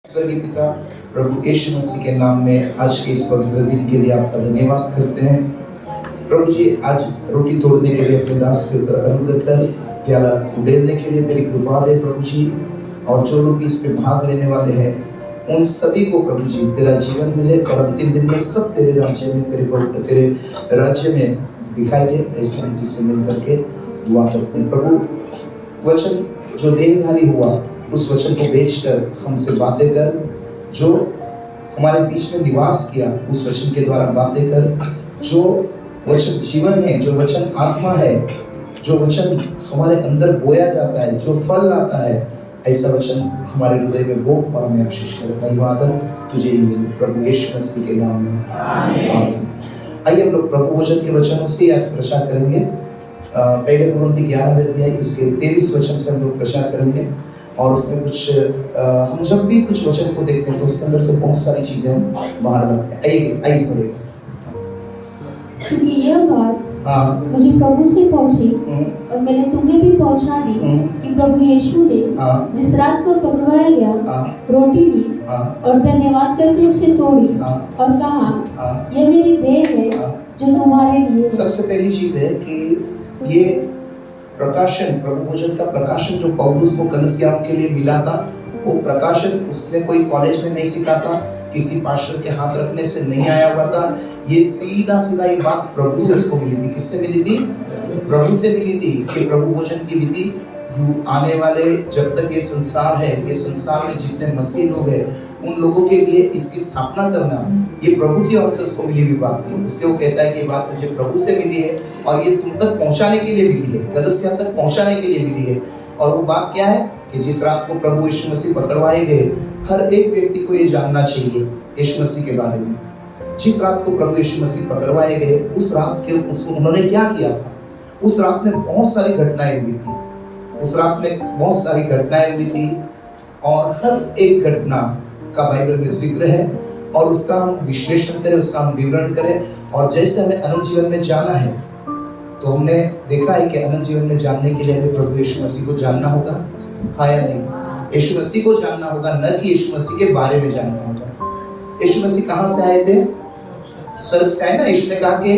स्वर्गीय पिता, प्रभु यीशु मसीह के नाम में आज के इस पवित्र दिन के लिए आपका धन्यवाद करते हैं। प्रभु जी, आज रोटी तोड़ने के लिए अपने दास के ऊपर अनुग्रह कर, प्याला उड़ेलने के लिए तेरी कृपा दे प्रभु जी। और जो लोग इस पे भाग लेने वाले हैं उन सभी को प्रभु जी तेरा जीवन मिले और अंतिम दिन में सब तेरे राज्य में तेरे राज्य में दिखाई दे। ऐसे हम तुझसे मिल करके दुआ करते हैं। प्रभु, वचन जो देहधारी हुआ उस वचन को भेजकर हमसे बातें कर, जो हमारे बीच में निवास किया उस वचन के द्वारा बातें कर। जो वचन जीवन है, जो वचन आत्मा है, जो वचन हमारे अंदर बोया जाता है, जो फल लाता है, ऐसा वचन हमारे हृदय में बो और हमें आशीष करे। इबादत तुझे ही मिले प्रभु यीशु मसीह के नाम में, आमीन। आइए हम लोग प्रभु वचन के वचनों से आज प्रचार करेंगे। पहले कुरिन्थी 11वें अध्याय उसके 23 वचन से हम लोग प्रचार करेंगे। और उसमें कुछ हम जब भी कुछ वचन को देखते हैं तो उसके अंदर से बहुत सारी चीजें हम बाहर लाते हैं। आइए पढ़िए। क्योंकि यह बात मुझे प्रभु से पहुंची और मैंने तुम्हें भी पहुंचा दी कि प्रभु यीशु ने जिस रात को पकड़वाया गया रोटी ली और धन्यवाद करके उसे तोड़ी और कहा, यह मेरी देह है जो तुम्हारे लिए। सबसे पहली चीज है कि ये प्रकाशन, प्रभु भोजन का प्रकाशन जो पौलुस को कलीसियाओं के लिए मिला था, वो प्रकाशन उसने कोई कॉलेज में नहीं सीखा था, किसी पास्टर के हाथ रखने से नहीं आया हुआ था। ये सीधा ये बात प्रभु से उसको मिली थी। किससे मिली थी? प्रभु से मिली थी कि प्रभु भोजन की विधि आने वाले जब तक ये संसार है, ये संसार में जितने मसीह लोग हैं उन लोगों के लिए इसकी स्थापना करना, ये प्रभु की ओर से उसको मिली हुई बात थी। उससे वो कहता है कि ये बात मुझे प्रभु से मिली है और ये तुम तक पहुंचाने के लिए मिली है, कलीसिया तक पहुंचाने के लिए मिली है। और वो बात क्या है कि जिस रात को प्रभु यीशु मसीह पकड़वाए गए, हर एक व्यक्ति को ये जानना चाहिए यीशु मसीह के बारे में। जिस रात को प्रभु यीशु मसीह पकड़वाए गए, उस रात के उन्होंने क्या किया था? उस रात में बहुत सारी घटनाएं हुई थी। उस रात में बहुत सारी घटनाएं हुई थी और हर एक घटना का बाइबल में जिक्र है और उसका हम विश्लेषण करें, उसका हम विवरण करें। और जैसे हमें अनंत जीवन में जाना है तो हमने देखा है कि अनंत जीवन में जानने के लिए हमें प्रभु यीशु मसीह को जानना होगा, हाँ या नहीं? यीशु मसीह को जानना होगा, न कि यीशु मसीह के बारे में जानना होगा। यीशु मसीह कहाँ से आए थे? स्वर्ग से आए ना। यीशु ने कहा कि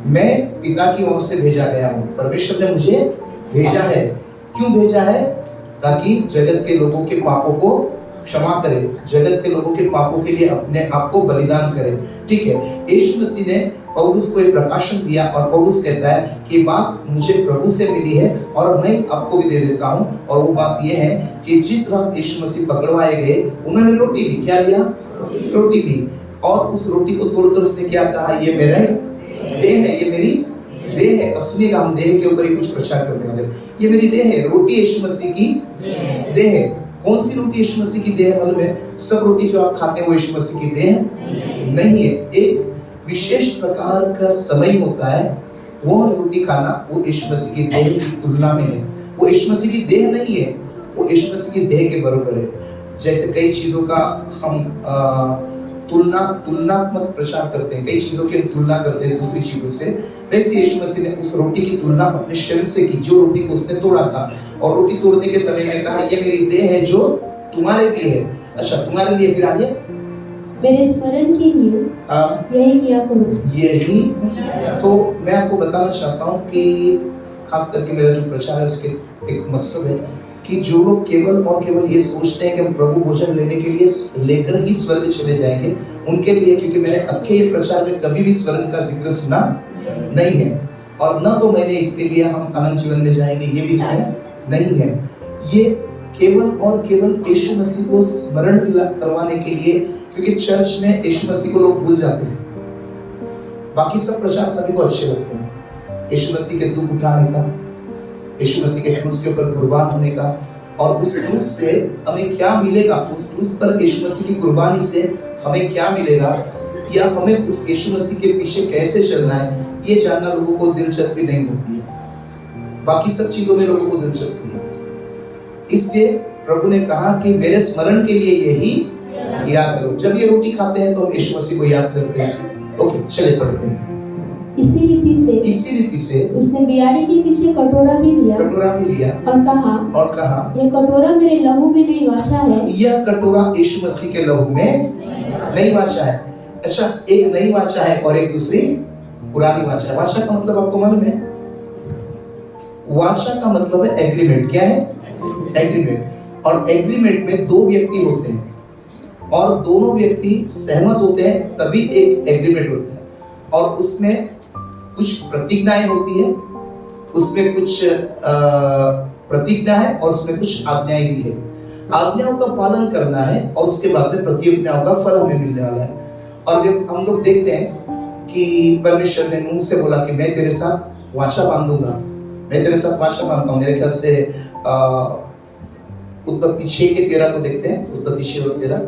मैं पिता की ओर से भेजा गया हूँ, परमेश्वर ने मुझे भेजा है। क्यों भेजा है? ताकि जगत के लोगों के पापों को क्षमा करे, जगत के लोगों के पापों के लिए अपने आप को बलिदान करे। ठीक है, यीशु मसीह ने पौलुस को एक प्रकाशन दिया और पौलुस कहता है कि बात मुझे प्रभु से मिली है और मैं आपको भी दे देता हूँ। और वो बात ये है कि जिस रात यीशु मसीह पकड़वाए गए, उन्होंने रोटी ली। क्या लिया? रोटी ली। और उस रोटी को तोड़कर उसने क्या कहा? ये मेरा देह है, ये मेरी देह है। अब सुनिएगा, हम देह के ऊपर ही कुछ प्रचार करने वाले। ये मेरी देह है। रोटी यीशु मसीह की देह है। कौन सी रोटी यीशु मसीह की देह है? मालूम है? सब रोटी जो आप खाते हैं वो यीशु मसीह की देह नहीं है। एक विशेष प्रकार का समय होता है, वो रोटी खाना, वो यीशु मसीह की देह की तुलना में है। वो यीशु मसीह की देह नहीं है, वो यीशु मसीह की देह के बराबर है। जैसे कई चीजों का हम तुलनात्मक प्रचार करते हैं, कई चीजों की तुलना करते हैं दूसरी चीजों से, वैसे यीशु मसीह ने उस रोटी की तुलना अपने शरीर से की, जो रोटी को उसने तोड़ा था। और रोटी तोड़ने के समय में कहा, ये मेरी देह है जो तुम्हारे लिए है। अच्छा, तुम्हारे लिए फिर आगे मेरे स्मरण के लिए यही किया करो। यही तो मैं आपको बताना चाहता हूँ कि खास करके मेरा जो प्रचार है उसके एक मकसद है कि जो लोग केवल और केवल ये सोचते हैं कि हम प्रभु भोजन लेने के लिए लेकर ही स्वर्ग चले जाएंगे, उनके लिए, क्योंकि मैंने अक्खे ये प्रचार में कभी भी स्वर्ग का जिक्र सुना नहीं है और न तो मैंने इसके लिए हम अनंत जीवन में जाएंगे ये भी नहीं है। ये केवल और केवल यीशु मसीह को स्मरण करवाने के लिए, क्योंकि चर्च में यीशु मसीह को लोग भूल जाते हैं। बाकी सब प्रचार सभी को अच्छे लगते हैं, यीशु मसीह के दुख उठाने का, यीशु मसीह के क्रूस के ऊपर कुर्बान होने का, और उस क्रूस से हमें क्या मिलेगा, उस क्रूस पर यीशु मसीह की कुर्बानी से हमें क्या मिलेगा, या हमें उस यीशु मसीह के पीछे कैसे चलना है, ये जानना लोगों को दिलचस्पी नहीं होती है। बाकी सब चीजों में लोगों को दिलचस्पी है। इसलिए प्रभु ने कहा कि मेरे स्मरण के लिए यही याद करो। जब ये रोटी खाते हैं तो हम यीशु मसीह को याद करते हैं। ओके, चलिए पढ़ते हैं। इसी रीति से उसने बियारी के पीछे कटोरा भी लिया और कहा यह कटोरा मेरे लहू में नहीं वाचा है। यह कटोरा यीशु मसीह के लहू में नहीं वाचा है। अच्छा, एक नई वाचा है और एक दूसरी पुरानी वाचा है। वाचा का मतलब आपको मालूम है? वाचा का मतलब है एग्रीमेंट। क्या है? एग्रीमेंट। और एग्रीमेंट में दो व्यक्ति होते हैं और दोनों व्यक्ति सहमत होते हैं तभी एक एग्रीमेंट होता है। और उसमें कुछ प्रतिज्ञाएं होती है, उसमें कुछ प्रतिज्ञा है और उसमें कुछ आज्ञाएं भी है। आज्ञाओं का पालन करना है और उसके बाद में प्रतिज्ञाओं का फल हमें मिलने वाला है। और हम लोग देखते हैं कि परमेश्वर ने नूह से बोला कि मैं तेरे साथ वाचा बांधूंगा, मैं तेरे साथ वाचा बांधता हूँ। मेरे ख्याल से उत्पत्ति 6:13 को देखते हैं। उत्पत्ति 6:13,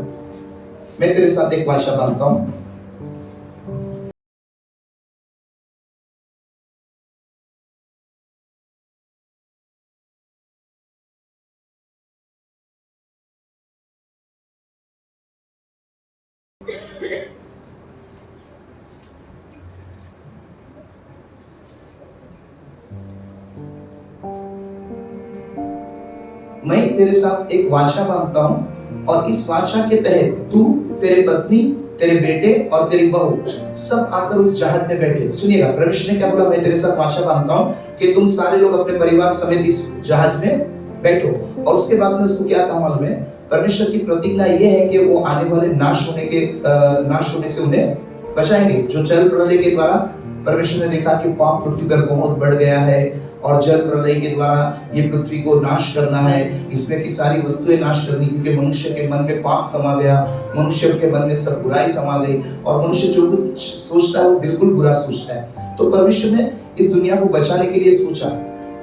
मैं तेरे साथ एक वाचा बांधता हूँ। मैं तेरे साथ एक वाचा बांधता हूं और इस वाचा के तहत तू, तेरे पत्नी, तेरे बेटे और तेरी बहू सब आकर उस जहाज में बैठे। सुनिएगा, परमेश्वर ने क्या बोला? मैं तेरे साथ वाचा बांधता हूं कि तुम सारे लोग अपने परिवार समेत इस जहाज में बैठो। और उसके बाद में उसको क्या कहा मालूम है? परमेश्वर की प्रतिज्ञा ये है कि वो आने वाले नाश होने से उन्हें बचाएंगे। जो जल प्रलय के द्वारा परमेश्वर ने देखा कि पाप पृथ्वी पर बहुत बढ़ गया है और जल प्रलय के द्वारा ये पृथ्वी को नाश करना है, इसमें की सारी वस्तुएं नाश करनी, क्योंकि मनुष्य के मन में पाप समा गया, मनुष्य के मन में सब बुराई समा गई और मनुष्य जो कुछ सोचता है वो बिल्कुल बुरा सोचता है। तो परमेश्वर ने इस दुनिया को बचाने के लिए सोचा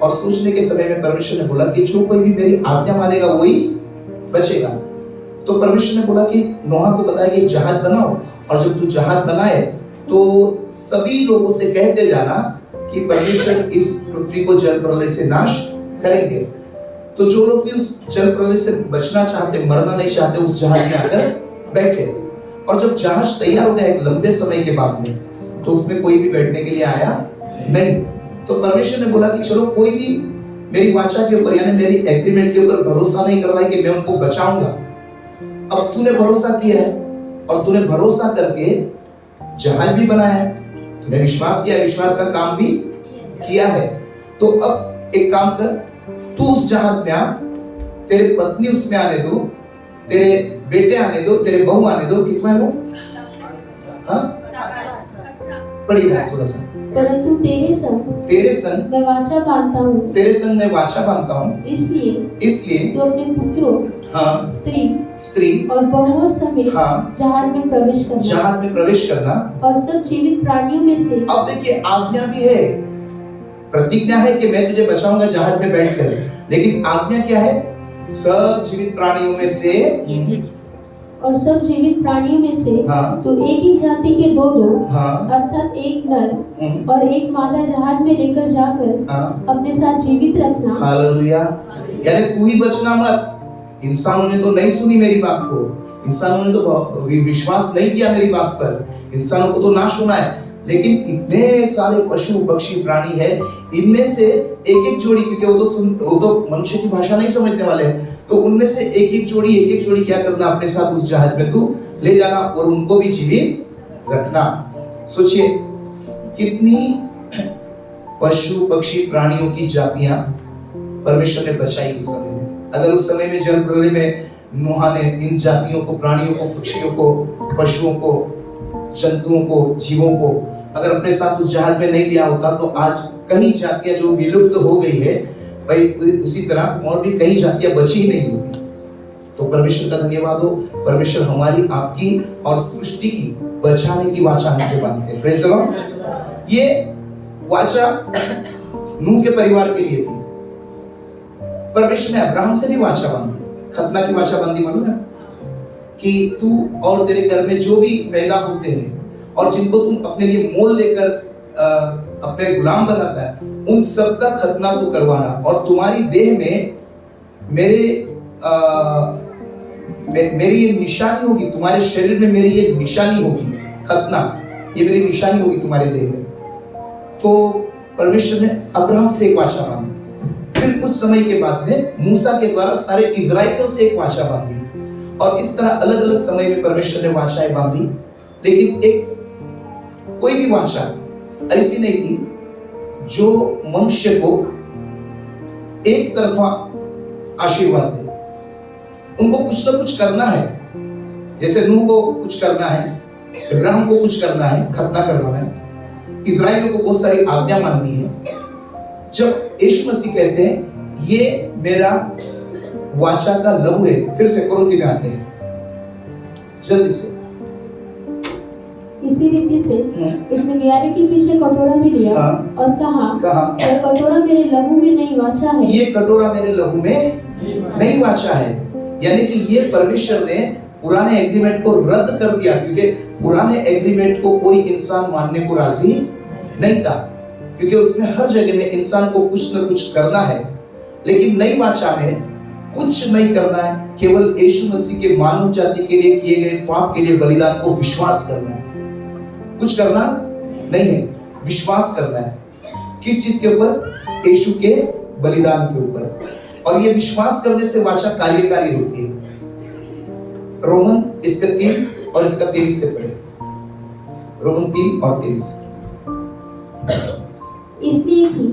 और सोचने के समय में परमेश्वर ने बोला कि जो कोई भी मेरी आज्ञा मानेगा वही बचेगा। तो परमेश्वर ने बोला कि नोहा को बताया कि जहाज बनाओ और जब तू जहाज बनाए तो सभी लोगों से कहते जाना कि परमेश्वर इस पृथ्वी को जल प्रलय से नाश करेंगे। तो जो लोग भी उस जल प्रलय से बचना चाहते, मरना नहीं चाहते, उस जहाज में आकर बैठे। और जब जहाज तैयार हो गया एक लंबे समय के बाद में, तो उसमें कोई भी बैठने के लिए आया नहीं। तो परमेश्वर ने बोला कि चलो, कोई भी मेरी वाचा के ऊपर यानी मेरी एग्रीमेंट के ऊपर भरोसा नहीं कर रहा है कि मैं उनको बचाऊंगा। अब तूने भरोसा किया है और तूने भरोसा करके जहाज भी बनाया है, तूने विश्वास किया, विश्वास का काम भी किया है। तो अब एक काम कर, तू उस जहाज में आ, तेरे पत्नी उसमें आने दो, तेरे बेटे आने दो, तेरे बहू आने दो। कितना है वो? हाँ, पढ़िए थोड़ा सा। परंतु तेरे संग मैं वाचा बांधता हूँ, तेरे संग मैं वाचा बांधता हूँ, इसलिए तू अपने पुत्रों, हाँ, स्त्री और बहुओं समेत, हाँ, जहाज में प्रवेश करना और सब जीवित प्राणियों में से। अब देखिए, आज्ञा भी है, प्रतिज्ञा है कि मैं तुझे बचाऊंगा जहाज में बैठकर, लेकिन आज्ञा क्या है? सब जीवित प्राणियों में से, और सब जीवित प्राणियों में से, हाँ, तो एक ही जाति के दो, हाँ, अर्थात एक नर और एक मादा जहाज में लेकर जाकर, हाँ, अपने साथ जीवित रखना। हालेलुया। यानी तू ही बचना मत। इंसानों ने तो नहीं सुनी मेरी बात को, इंसानों ने तो विश्वास नहीं किया मेरी बात पर, इंसानों को तो नाश होना है। लेकिन इतने सारे पशु पक्षी प्राणी है, इनमें से एक एक जोड़ी, क्योंकि वो तो मनुष्य की भाषा नहीं समझने वाले हैं, तो उनमें से एक एक जोड़ी क्या करना? अपने साथ उस जहाज में तू ले जाना और उनको भी जीवित रखना। सोचिए कितनी पशु पक्षी प्राणियों की जातियां परमेश्वर ने बचाई उस समय में। अगर उस समय में जल प्रलय में नूह ने इन जातियों को, प्राणियों को, पक्षियों को, पशुओं को, जंतुओं को, जीवों को अगर अपने साथ उस जहाज में नहीं लिया होता तो आज कई जातियां जो विलुप्त हो गई है, भाई उसी तरह और भी कई जातियां बची ही नहीं होती। तो परमेश्वर का धन्यवाद हो, परमेश्वर हमारी, आपकी और सृष्टि की बचाने की वाचा हमसे बांधते हैं। Praise the Lord. ये वाचा नूह के परिवार के लिए थी। परमेश्वर ने अब्राहम से भी वाचा बांधी, खतना की वाचा बांधी, मालूम है कि तू और तेरे घर में जो भी पैदा होते हैं और जिनको तुम अपने लिए मोल लेकर अपने गुलाम बनाता है, उन सब का खतना तू करवाना और तुम्हारी देह में मेरी ये निशानी होगी, तुम्हारे शरीर में मेरी ये निशानी होगी, खतना, ये मेरी निशानी होगी तुम्हारे देह में। तो परमेश्वर ने अब्राहम से एक वाचा बांधी, फिर कुछ समय के बाद में मूसा के द्वारा सारे इजराइलियों से एक वाचा बांधी, और इस तरह अलग अलग समय में परमेश्वर ने वाचाएं बांधी। लेकिन एक कोई भी वाचा ऐसी नहीं थी जो मनुष्य को एक तरफा आशीर्वाद दे। उनको कुछ ना कुछ करना है, जैसे नूह को कुछ करना है, इब्राहिम को कुछ करना है, खतना करवाना है, इजराइलियों को बहुत सारी आज्ञा माननी है। जब यीशु मसीह कहते हैं ये मेरा वाचा का लहू है, फिर से कोरिन्थी में आते हैं जल्दी से। इसी रीति से उसने ब्यारे के पीछे कटोरा भी लिया और कहा यह कटोरा मेरे लहू में नई वाचा है। ये कटोरा मेरे लहू में नई वाचा है, यानी कि ये परमेश्वर ने पुराने एग्रीमेंट को रद्द कर दिया, क्योंकि पुराने एग्रीमेंट को कोई इंसान मानने को राजी नहीं था, क्योंकि उसमें हर जगह में इंसान को कुछ न कुछ करना है। लेकिन नई वाचा में कुछ नहीं करना है, केवल यीशु मसीह के मानव जाति के लिए किए गए पाप के लिए बलिदान को विश्वास करना है। कुछ करना नहीं है, विश्वास करना है। किस चीज के ऊपर? यीशु के बलिदान के ऊपर। और ये विश्वास करने से वाचा कार्यकारी होती है। रोमन इसका 3 और इसका 23 से पढ़े। रोमन 3 और 23। इसलिए कि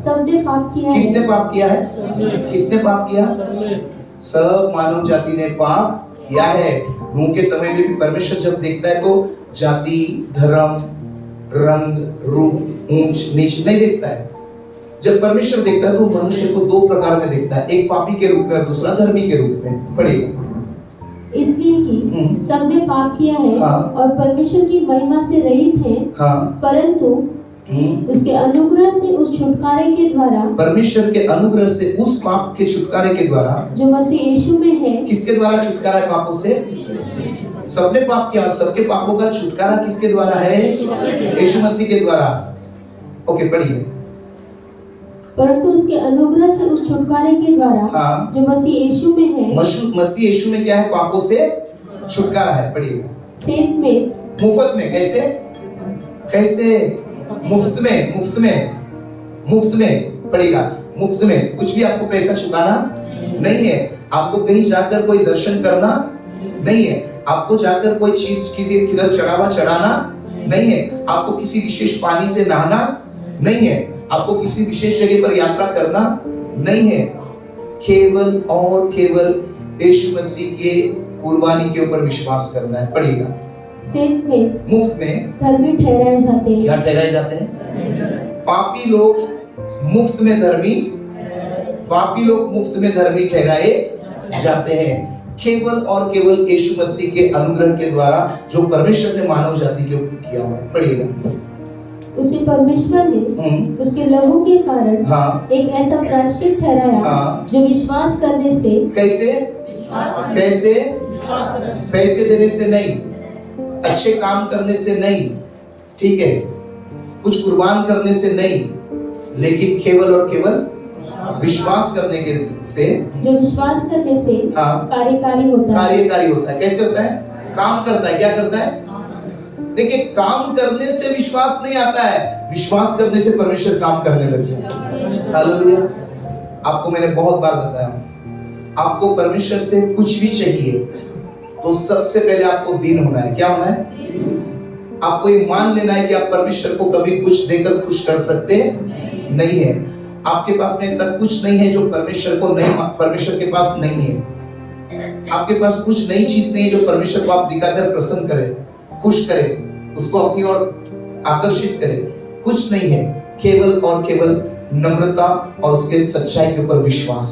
सबने पाप किया है। किसने पाप किया है? किसने पाप किया? सब मानव जाति ने पाप किया है। नूह के समय में भी परमेश्वर जब देखता है तो जाति, धर्म, रंग, रूप, ऊंच नीच नहीं देखता है। जब परमेश्वर देखता है तो मनुष्य को 2 प्रकार में देखता है, एक पापी के रूप में और दूसरा धर्मी के रूप में। पढ़ेगा। इसलिए कि सबने पाप किया है और परमेश्वर की महिमा से रहित हैं, परंतु उसके अनुग्रह से उस छुटकारे के द्वारा, परमेश्वर के अनुग्रह से उस पाप के छुटकारे के द्वारा जो मसीह यीशु में है। किसके द्वारा छुटकारा है पापों से? सबने पाप किया और सबके पापों का छुटकारा किसके द्वारा है? यीशु मसीह के द्वारा। ओके, पढ़िए। परंतु उसके अनुग्रह से उस छुटकारे के द्वारा जो मसीह यीशु में है। मसीह यीशु में क्या है? पापों से छुटकारा है। पढ़िए। सेठ में, मुफ्त में। कैसे? कैसे? मुफ्त में। मुफ्त में, मुफ्त में। पढ़ेगा। मुफ्त में। कुछ भी आपको पैसा चुकाना नहीं है, आपको कहीं जाकर कोई दर्शन करना नहीं है, आपको जाकर कोई चीज किधर चढ़ावा चढ़ाना नहीं है, आपको किसी विशेष पानी से नहाना नहीं है, आपको किसी विशेष जगह पर यात्रा करना नहीं है। केवल और केवल यीशु मसीह के कुर्बानी के ऊपर विश्वास करना है। पढ़िएगा। सेठ में, मुफ्त में धर्मी ठहराए जाते हैं। क्या ठहराए जाते हैं? पापी लोग मुफ्त में धर्मी, पापी लोग मुफ्त में धर्मी ठहराए जाते हैं, केवल और केवल यीशु मसीह के अनुग्रह के द्वारा जो परमेश्वर ने मानव जाति के ऊपर किया हुआ है। पढ़िएगा। उसे परमेश्वर ने उसके लहू के कारण एक ऐसा प्रायश्चित ठहराया जो विश्वास करने से। कैसे? कैसे? पैसे देने से नहीं, अच्छे काम करने से नहीं, ठीक है, कुछ कुर्बान करने से नहीं, लेकिन केवल और केवल विश्वास करने के से, जो विश्वास करने से कार्यकारी होता है। कार्यकारी होता है। कैसे होता है? काम करता है। क्या करता है? देखिए, काम करने से विश्वास नहीं आता है, विश्वास करने से परमेश्वर काम करने लग जाता है। हालेलुया। आपको मैंने बहुत बार बताया, आपको परमेश्वर से कुछ भी चाहिए तो सबसे पहले आपको दीन होना है। क्या होना है? आपको ये मान लेना है कि आप परमेश्वर को कभी कुछ देकर खुश कर सकते नहीं है। आपके पास में सब कुछ नहीं है जो परमेश्वर को नहीं, परमेश्वर के पास नहीं है। आपके पास कुछ नई चीज नहीं है जो परमेश्वर को आप दिखाकर प्रसन्न करे, खुश करे, उसको अपनी ओर आकर्षित करे। कुछ नहीं है, केवल और केवल नम्रता और उसके सच्चाई के ऊपर विश्वास।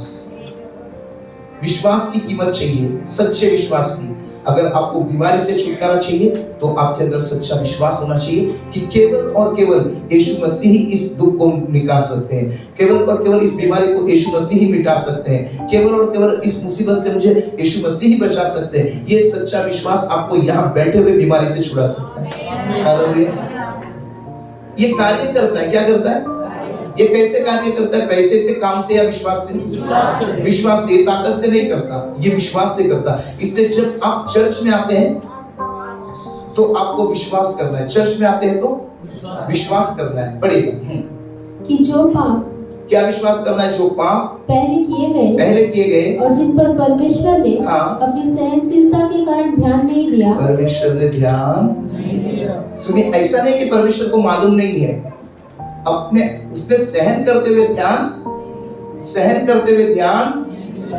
विश्वास की कीमत चाहिए, सच्चे विश्वास की। अगर आपको बीमारी से छुटकारा चाहिए तो आपके अंदर सच्चा विश्वास होना चाहिए कि केवल और केवल यीशु मसीह ही इस दुख को मिटा सकते हैं, केवल और केवल इस बीमारी को यीशु मसीह ही मिटा सकते हैं, केवल और केवल इस मुसीबत से मुझे यीशु मसीह ही बचा सकते हैं। ये सच्चा विश्वास आपको यहाँ बैठे हुए बीमारी से छुड़ा सकता है। हालेलुया। ये कार्य करता है। क्या करता है? ये कैसे कार्य करता है? पैसे से, काम से या विश्वास से? विश्वास से। ताकत से नहीं करता, ये विश्वास से करता। इसलिए जब आप चर्च में आते हैं तो आपको विश्वास करना है। चर्च में आते हैं तो विश्वास करना है। पढ़िए कि जो पाप क्या विश्वास करना है? जो पाप पहले किए गए और जिन पर परमेश्वर ने हाँ, अपनी सहनशीलता के कारण ध्यान नहीं दिया, परमेश्वर ने ध्यान सुनिए, ऐसा नहीं कि परमेश्वर को मालूम नहीं है, अपने उसने सहन करते हुए ध्यान,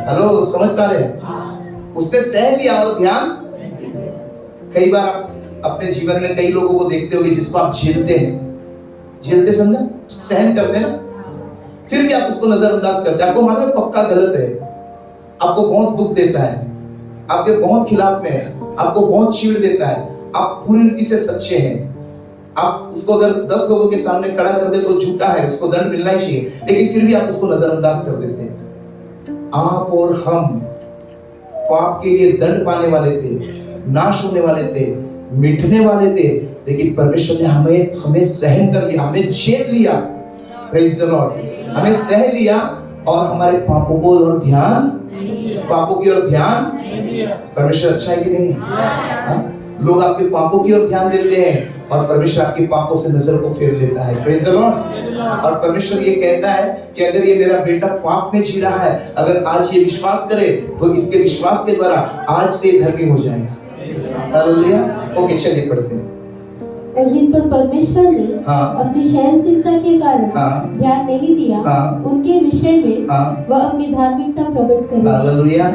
हेलो समझ पा रहे हैं? उसने सह लिया और ध्यान। कई बार आप अपने जीवन में कई लोगों को देखते होंगे जिसको आप झेलते समझा, सहन करते हैं, फिर भी आप उसको नजरअंदाज करते हैं। आपको मालूम है पक्का गलत है, आपको बहुत दुख देता है, आपके बहुत खिलाफ में है, आपको बहुत चीड़ देता है, आप पूरी रीति से सच्चे हैं, आप उसको अगर 10 लोगों के सामने खड़ा कर दे तो झूठा है, उसको दंड मिलना ही चाहिए, लेकिन फिर भी आप उसको नजरअंदाज कर देते हैं। आप और हम पाप के लिए दंड पाने वाले थे, नाश होने वाले थे, मिटने वाले थे, लेकिन परमेश्वर ने हमें सहन कर लिया, हमें झेल लिया। प्रेज़ द लॉर्ड, हमें सह लिया और हमारे पापों की ओर ध्यान परमेश्वर अच्छा है कि नहीं? लोग आपके पापों की ओर ध्यान देते हैं और परमेश्वर आपके पापों से नजर को फेर लेता है। Praise the Lord. और परमेश्वर ये कहता है कि अगर ये मेरा बेटा पाप में जी रहा है, अगर आज ये विश्वास करे तो इसके विश्वास के द्वारा आज से धर्मी हो जाएगा। हालेलुया। ओके, चलिए पढ़ते हैं। और जिन पर परमेश्वर ने अपनी सहनशीलता के कारण ध्यान नहीं दिया, उनके विषय में वह अपनी धार्मिकता प्रकट करे। हालेलुया।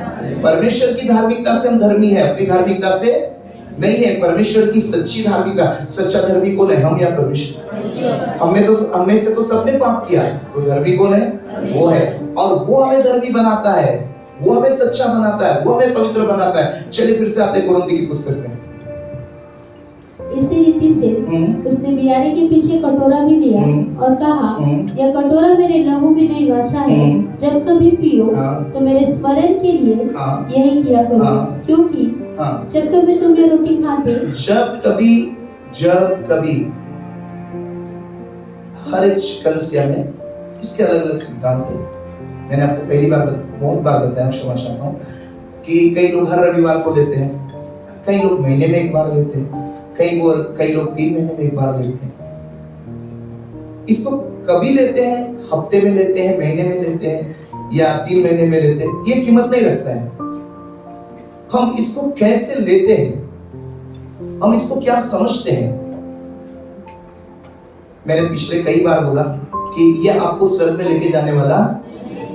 परमेश्वर की धार्मिकता से हम धर्मी है, अपनी धार्मिकता से नहीं है। परमेश्वर की सच्ची धार्मिकता, सच्चा धर्मी कौन है? हम या परमेश्वर? हमें से तो सबने पाप किया, तो धर्मी कौन है? वो है। और वो हमें धर्मी बनाता है, वो हमें सच्चा बनाता है, वो हमें पवित्र बनाता है। चलिए फिर से आते हैं कुरिन्थी की पुस्तक में। इसी रीति से उसने बियारी के पीछे कटोरा भी लिया और कहा, यह कटोरा मेरे लहू में नई वाचा है, जब कभी पियो तो मेरे स्मरण के लिए यही किया करो। क्योंकि जब कभी तुम ये रोटी खाते, जब कभी हर एक कलीसिया में इसके अलग अलग सिद्धांत है। मैंने आपको बहुत बार बताया, क्षमा चाहता हूँ, कि कई लोग हर रविवार को लेते हैं, कई लोग महीने में एक बार लेते हैं, कई लोग 3 महीने में एक बार लेते हैं। इसको कभी लेते हैं, हफ्ते में लेते हैं, महीने में लेते हैं या 3 महीने में लेते हैं, ये कीमत नहीं रखता है। हम इसको कैसे लेते हैं, हम इसको क्या समझते हैं। मैंने पिछले कई बार बोला कि ये आपको स्वर्ग में लेके जाने वाला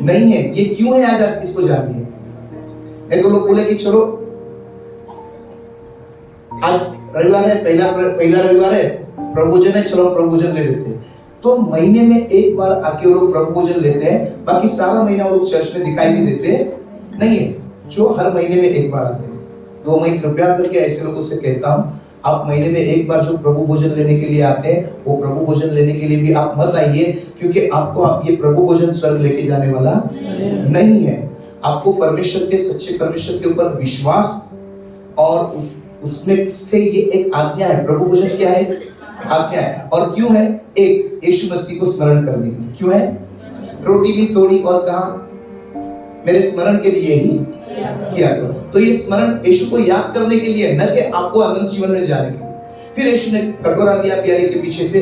नहीं है। ये क्यों है, आज आप इसको जानिए। नहीं तो लोग बोले कि चलो आज रविवार है, पहला रविवार है, प्रभु भोजन है, चलो प्रभु भोजन ले लेते हैं। तो महीने में एक बार आके वो लोग प्रभु भोजन लेते हैं, बाकी सारा महीना वो लोग चर्च में दिखाई भी देते नहीं है। जो हर महीने में एक बार आते हैं, तो मैं कृपया करके ऐसे लोगों से कहता हूँ, आप महीने में एक बार जो प्रभु भोजन लेने के लिए आते हैं, वो प्रभु भोजन लेने के लिए भी आप मत आइए, क्योंकि आपको ये प्रभु भोजन स्वर्ग लेके जाने वाला नहीं है। आपको परमेश्वर के, सच्चे परमेश्वर के ऊपर विश्वास और उसमें से ये एक आज्ञा है। प्रभु भोजन क्या है? आज्ञा है। और क्यों है? एक, यीशु मसीह को स्मरण करने के लिए। क्यों है? रोटी भी तोड़ी और कहा मेरे स्मरण के लिए ही किया करो। तो ये स्मरण यीशु को याद करने के लिए, न कि आपको अनंत जीवन में जाने के लिए। फिर यीशु ने कटोरा लिया बियारी के पीछे से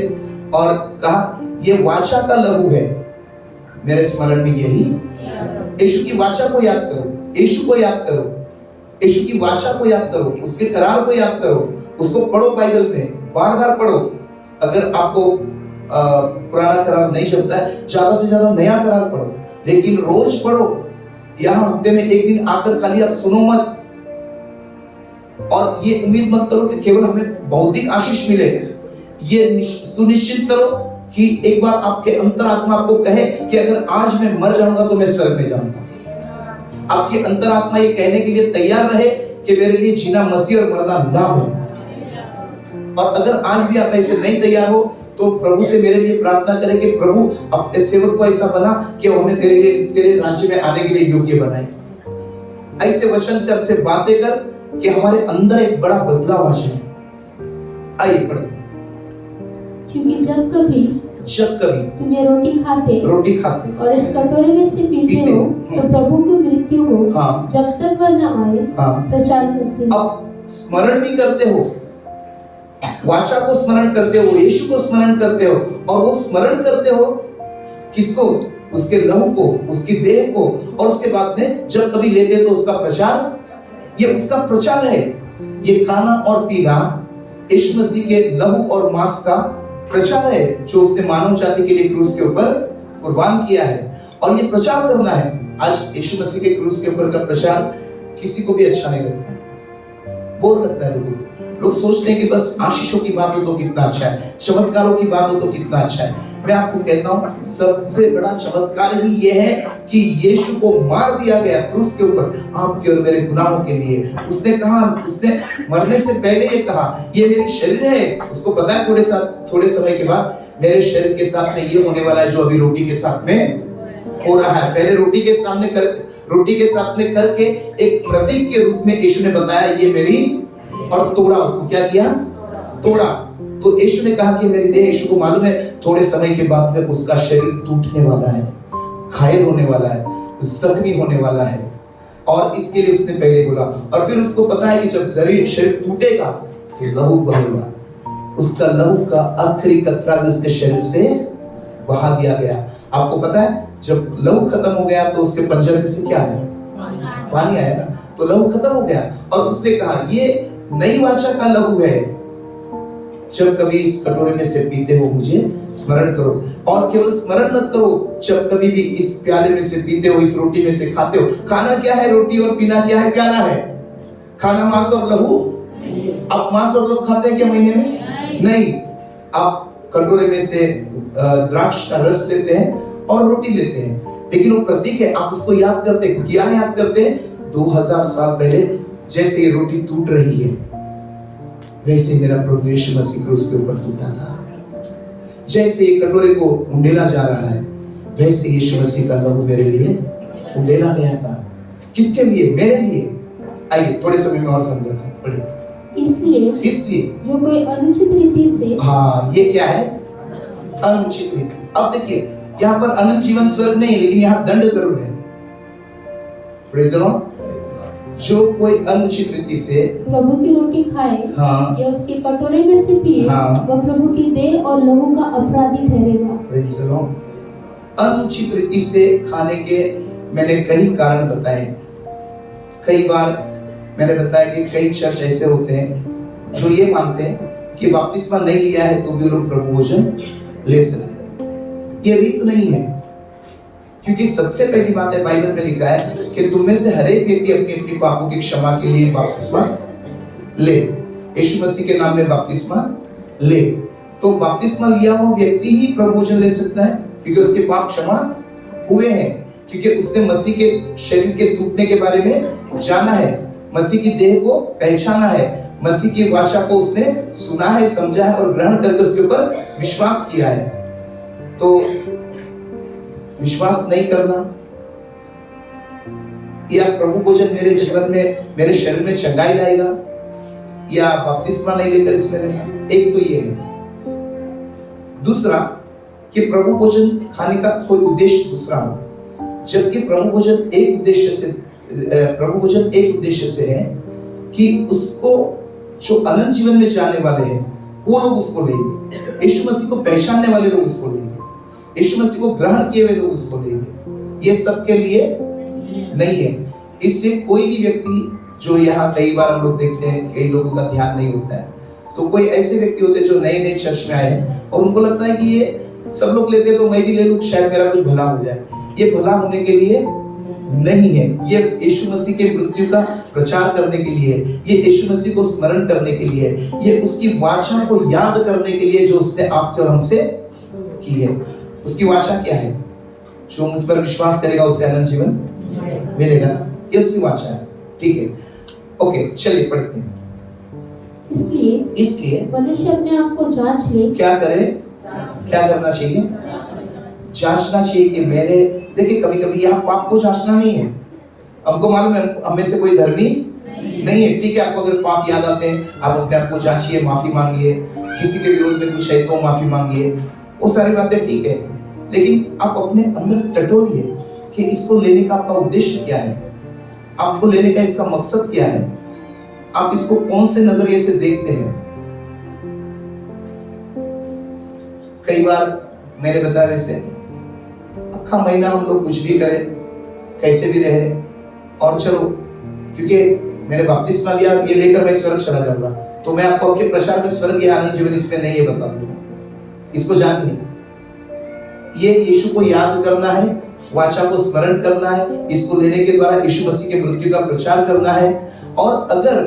और कहा, ये वाचा का लहू है, मेरे स्मरण में यही। यीशु की वाचा को याद करो, यीशु को याद करो, यीशु की वाचा को याद करो, उसके करार को याद करो, उसको पढ़ो, बाइबल में बार बार पढ़ो। अगर आपको पुराना करार नहीं चलता है, ज्यादा से ज्यादा नया करार पढ़ो, लेकिन रोज पढ़ो। यहाँ हफ्ते में एक दिन आकर खाली आप सुनो मत, और ये उम्मीद मत करो कि केवल हमें भौतिक आशीष मिले। ये सुनिश्चित करो कि एक बार आपके अंतरात्मा आपको कहे कि अगर आज मैं मर जाऊंगा तो मैं स्वर्ग में जाऊंगा। आपकी अंतरात्मा ये कहने के लिए तैयार रहे कि मेरे लिए जीना मसीह और मरना लाभ है। और अगर आज भी आप ऐसे नहीं तैयार हो, तो प्रभु से मेरे लिए प्रार्थना करें कि प्रभु अपने सेवक को ऐसा बना कि वो हमें तेरे राज्य में आने के लिए योग्य बनाए। ऐसे वचन से हमसे बातें कर कि हमारे अंदर एक बड़ा बदलाव आ जाए। आइए पढ़ते हैं। क्योंकि जब कभी तुम ये रोटी खाते और इस कटोरे में से पीते हो, तो प्रभु की मृत्यु हो जब तक वह न आए प्रचार करते हो। अब स्मरण भी करते हो, वाचा को स्मरण करते हो, यीशु को स्मरण करते हो, और वो स्मरण करते हो किसको? उसके लहू को, उसकी देह को, और उसके बाद में जब कभी लेते तो उसका प्रचार, ये उसका प्रचार है। ये खाना और पीना यीशु मसीह के लहू और मांस का प्रचार है, जो उसने मानव जाति के लिए क्रूस के ऊपर कुर्बान किया है, और ये प्रचार करना है। आज यीशु मसीह के क्रूस के ऊपर का प्रचार किसी को भी अच्छा नहीं लगता है, बोर लगता है लोगों को। लोग सोचते हैं कि बस आशीषों की बात हो तो कितना अच्छा है, चमत्कारों की बात हो तो कितना अच्छा है। मैं आपको कहता हूं सबसे बड़ा चमत्कार ही ये है कि यीशु को मार दिया गया क्रूस के ऊपर आपके और मेरे गुनाहों के लिए। उसने कहा, उसने मरने से पहले ये कहा, ये मेरी शरीर है। उसको पता है थोड़े समय के बाद मेरे शरीर के साथ में ये होने वाला है जो अभी रोटी के साथ में हो रहा है। पहले रोटी के साथ में करके एक प्रतीक के रूप में यीशु ने बताया ये मेरी, और तोड़ा, उसको क्या किया? तोड़ा। तो यीशु ने कहा कि मेरी देह, यीशु को मालूम है थोड़े समय के बाद में उसका शरीर टूटने वाला है, घायल होने वाला है, जख्मी होने वाला है, और इसके लिए उसने पहले बोला। और फिर उसको पता है कि जब शरीर टूटेगा तो लहू बहेगा। उसका लहू का आखिरी कतरा भी उसके शरीर से बहा दिया गया। आपको पता है जब लहू खत्म हो गया तो उसके पंजर में से क्या है? पानी आया ना, तो लहू खत्म हो गया। और उसने कहा ये नई वाचा का लहू है, जब कभी इस कटोरे में से पीते हो मुझे स्मरण करो। और केवल स्मरण मत करो, जब कभी भी इस प्याले में से पीते हो, इस रोटी में से खाते हो। खाना क्या है? रोटी, और पीना क्या है? प्याला है। खाना मांस और लहू? आप मांस और लहू खाते हैं क्या महीने में? नहीं। आप कटोरे में से द्राक्ष का रस लेते हैं और रोटी लेते हैं, लेकिन वो प्रतीक है। आप उसको याद करते हैं, क्या याद करते हैं? 2000 साल पहले जैसे ये रोटी टूट रही है, वैसे मेरा प्रभु यीशु मसीह क्रूस के ऊपर टूटा था। जैसे ये कटोरे को उंडेला जा रहा है, वैसे यीशु मसीह का लहू मेरे लिए उंडेला गया था। किसके लिए? मेरे लिए। आइए थोड़े समय में और समझाता हूं, पढ़िए। इसलिए जो कोई अनुचित रीति से, हाँ ये क्या है? अनुचित रीति। अब देखिए यहाँ पर अनंत जीवन स्वर्ग नहीं, लेकिन यहाँ दंड जरूर है। Praise the Lord. जो कोई अनुचित रीति से प्रभु की रोटी खाए, हाँ, या उसके कटोरे में से पिए, हाँ, वह प्रभु की देह और लहू का अपराधी ठहरेगा। Praise the Lord. अनुचित रीति से खाने के मैंने कई कारण बताए। कई बार मैंने बताया कि कई चर्च ऐसे होते हैं जो ये मानते हैं कि बपतिस्मा नहीं लिया है तो भी लोग प्रभु भोजन ले सकते हैं। ये रीत नहीं है, क्योंकि सबसे पहली बात है, बाइबल में लिखा है कि तुम में से हर एक व्यक्ति अपनी अपनी पापों की क्षमा के लिए बपतिस्मा ले, यीशु मसीह के नाम में बपतिस्मा ले। तो बपतिस्मा लिया हुआ व्यक्ति ही प्रभु भोजन ले सकता है, क्योंकि उसके पाप क्षमा हुए हैं, क्योंकि उसने मसीह के शरीर के टूटने के बारे में जाना है, मसीह की देह को पहचाना है, मसीह की वाचा को उसने सुना है, समझा है और ग्रहण करके उसके ऊपर विश्वास किया है। तो विश्वास नहीं करना या प्रभु भोजन मेरे जीवन में, मेरे शरीर में चंगाई लाएगा, या बपतिस्मा नहीं लेकर इसमें रहना, एक तो ये है। दूसरा कि प्रभु भोजन खाने का कोई उद्देश्य दूसरा हो, जबकि प्रभु भोजन एक उद्देश्य से है कि उसको जो अनंत जीवन में जाने वाले हैं वो लोग उसको लेंगे, यीशु मसीह को पहचानने वाले लोग उसको लेंगे, यीशु मसीह को ग्रहण किए हुए लोग उसको लेंगे। ये सबके लिए नहीं है। इसलिए कोई भी व्यक्ति जो यहाँ, कई बार हम लोग देखते हैं कई लोगों का ध्यान नहीं होता है, तो कोई ऐसे व्यक्ति होते हैं जो नए नए चर्च में आए हैं और उनको लगता है कि ये सब लोग लेते हैं तो मैं भी ले लूं, शायद मेरा कुछ भला हो जाए। ये भला होने के लिए नहीं है, ये यीशु मसीह के मृत्यु का प्रचार करने के लिए, ये यीशु मसीह को स्मरण करने के लिए, ये उसकी वाचा को याद करने के लिए जो उसने आपसे और हमसे की है। उसकी वाचा क्या है? जो मुझ पर विश्वास करेगा उसे अनंत जीवन मिलेगा। ये उसकी वाचा है। ठीक है, ओके, चलिए पढ़ते हैं। इसलिए मनुष्य अपने आप को जांच ले। क्या करे? क्या करना चाहिए? जांचना चाहिए कि मेरे, देखिए कभी कभी यहाँ पाप को जांचना नहीं है। हमको मालूम है हम में से कोई धर्मी नहीं है, ठीक है। आपको अगर पाप याद आते हैं आप अपने आप को जांचिए, माफी मांगिए, किसी के विरोध में कुछ है तो माफी मांगिए, वो सारी बातें ठीक है। लेकिन आप अपने अंदर टटोलिए कि इसको लेने का आपका उद्देश्य क्या है, आपको लेने का इसका मकसद क्या है, आप इसको कौन से नजरिए से देखते हैं। कई बार मैंने बताया वैसे अखा महीना हम लोग कुछ भी करें, कैसे भी रहे, और चलो क्योंकि मैंने बपतिस्मा लिया ये लेकर मैं स्वर्ग चला जाऊंगा, तो मैं आपको आपके प्रचार में स्वर्ग या आनंद जीवन इसमें नहीं है बता दूंगा। इसको जानिए, ये यीशु को याद करना है, वाचा को स्मरण करना है, इसको लेने के द्वारा यीशु मसीह के मृत्यु का प्रचार करना है। और अगर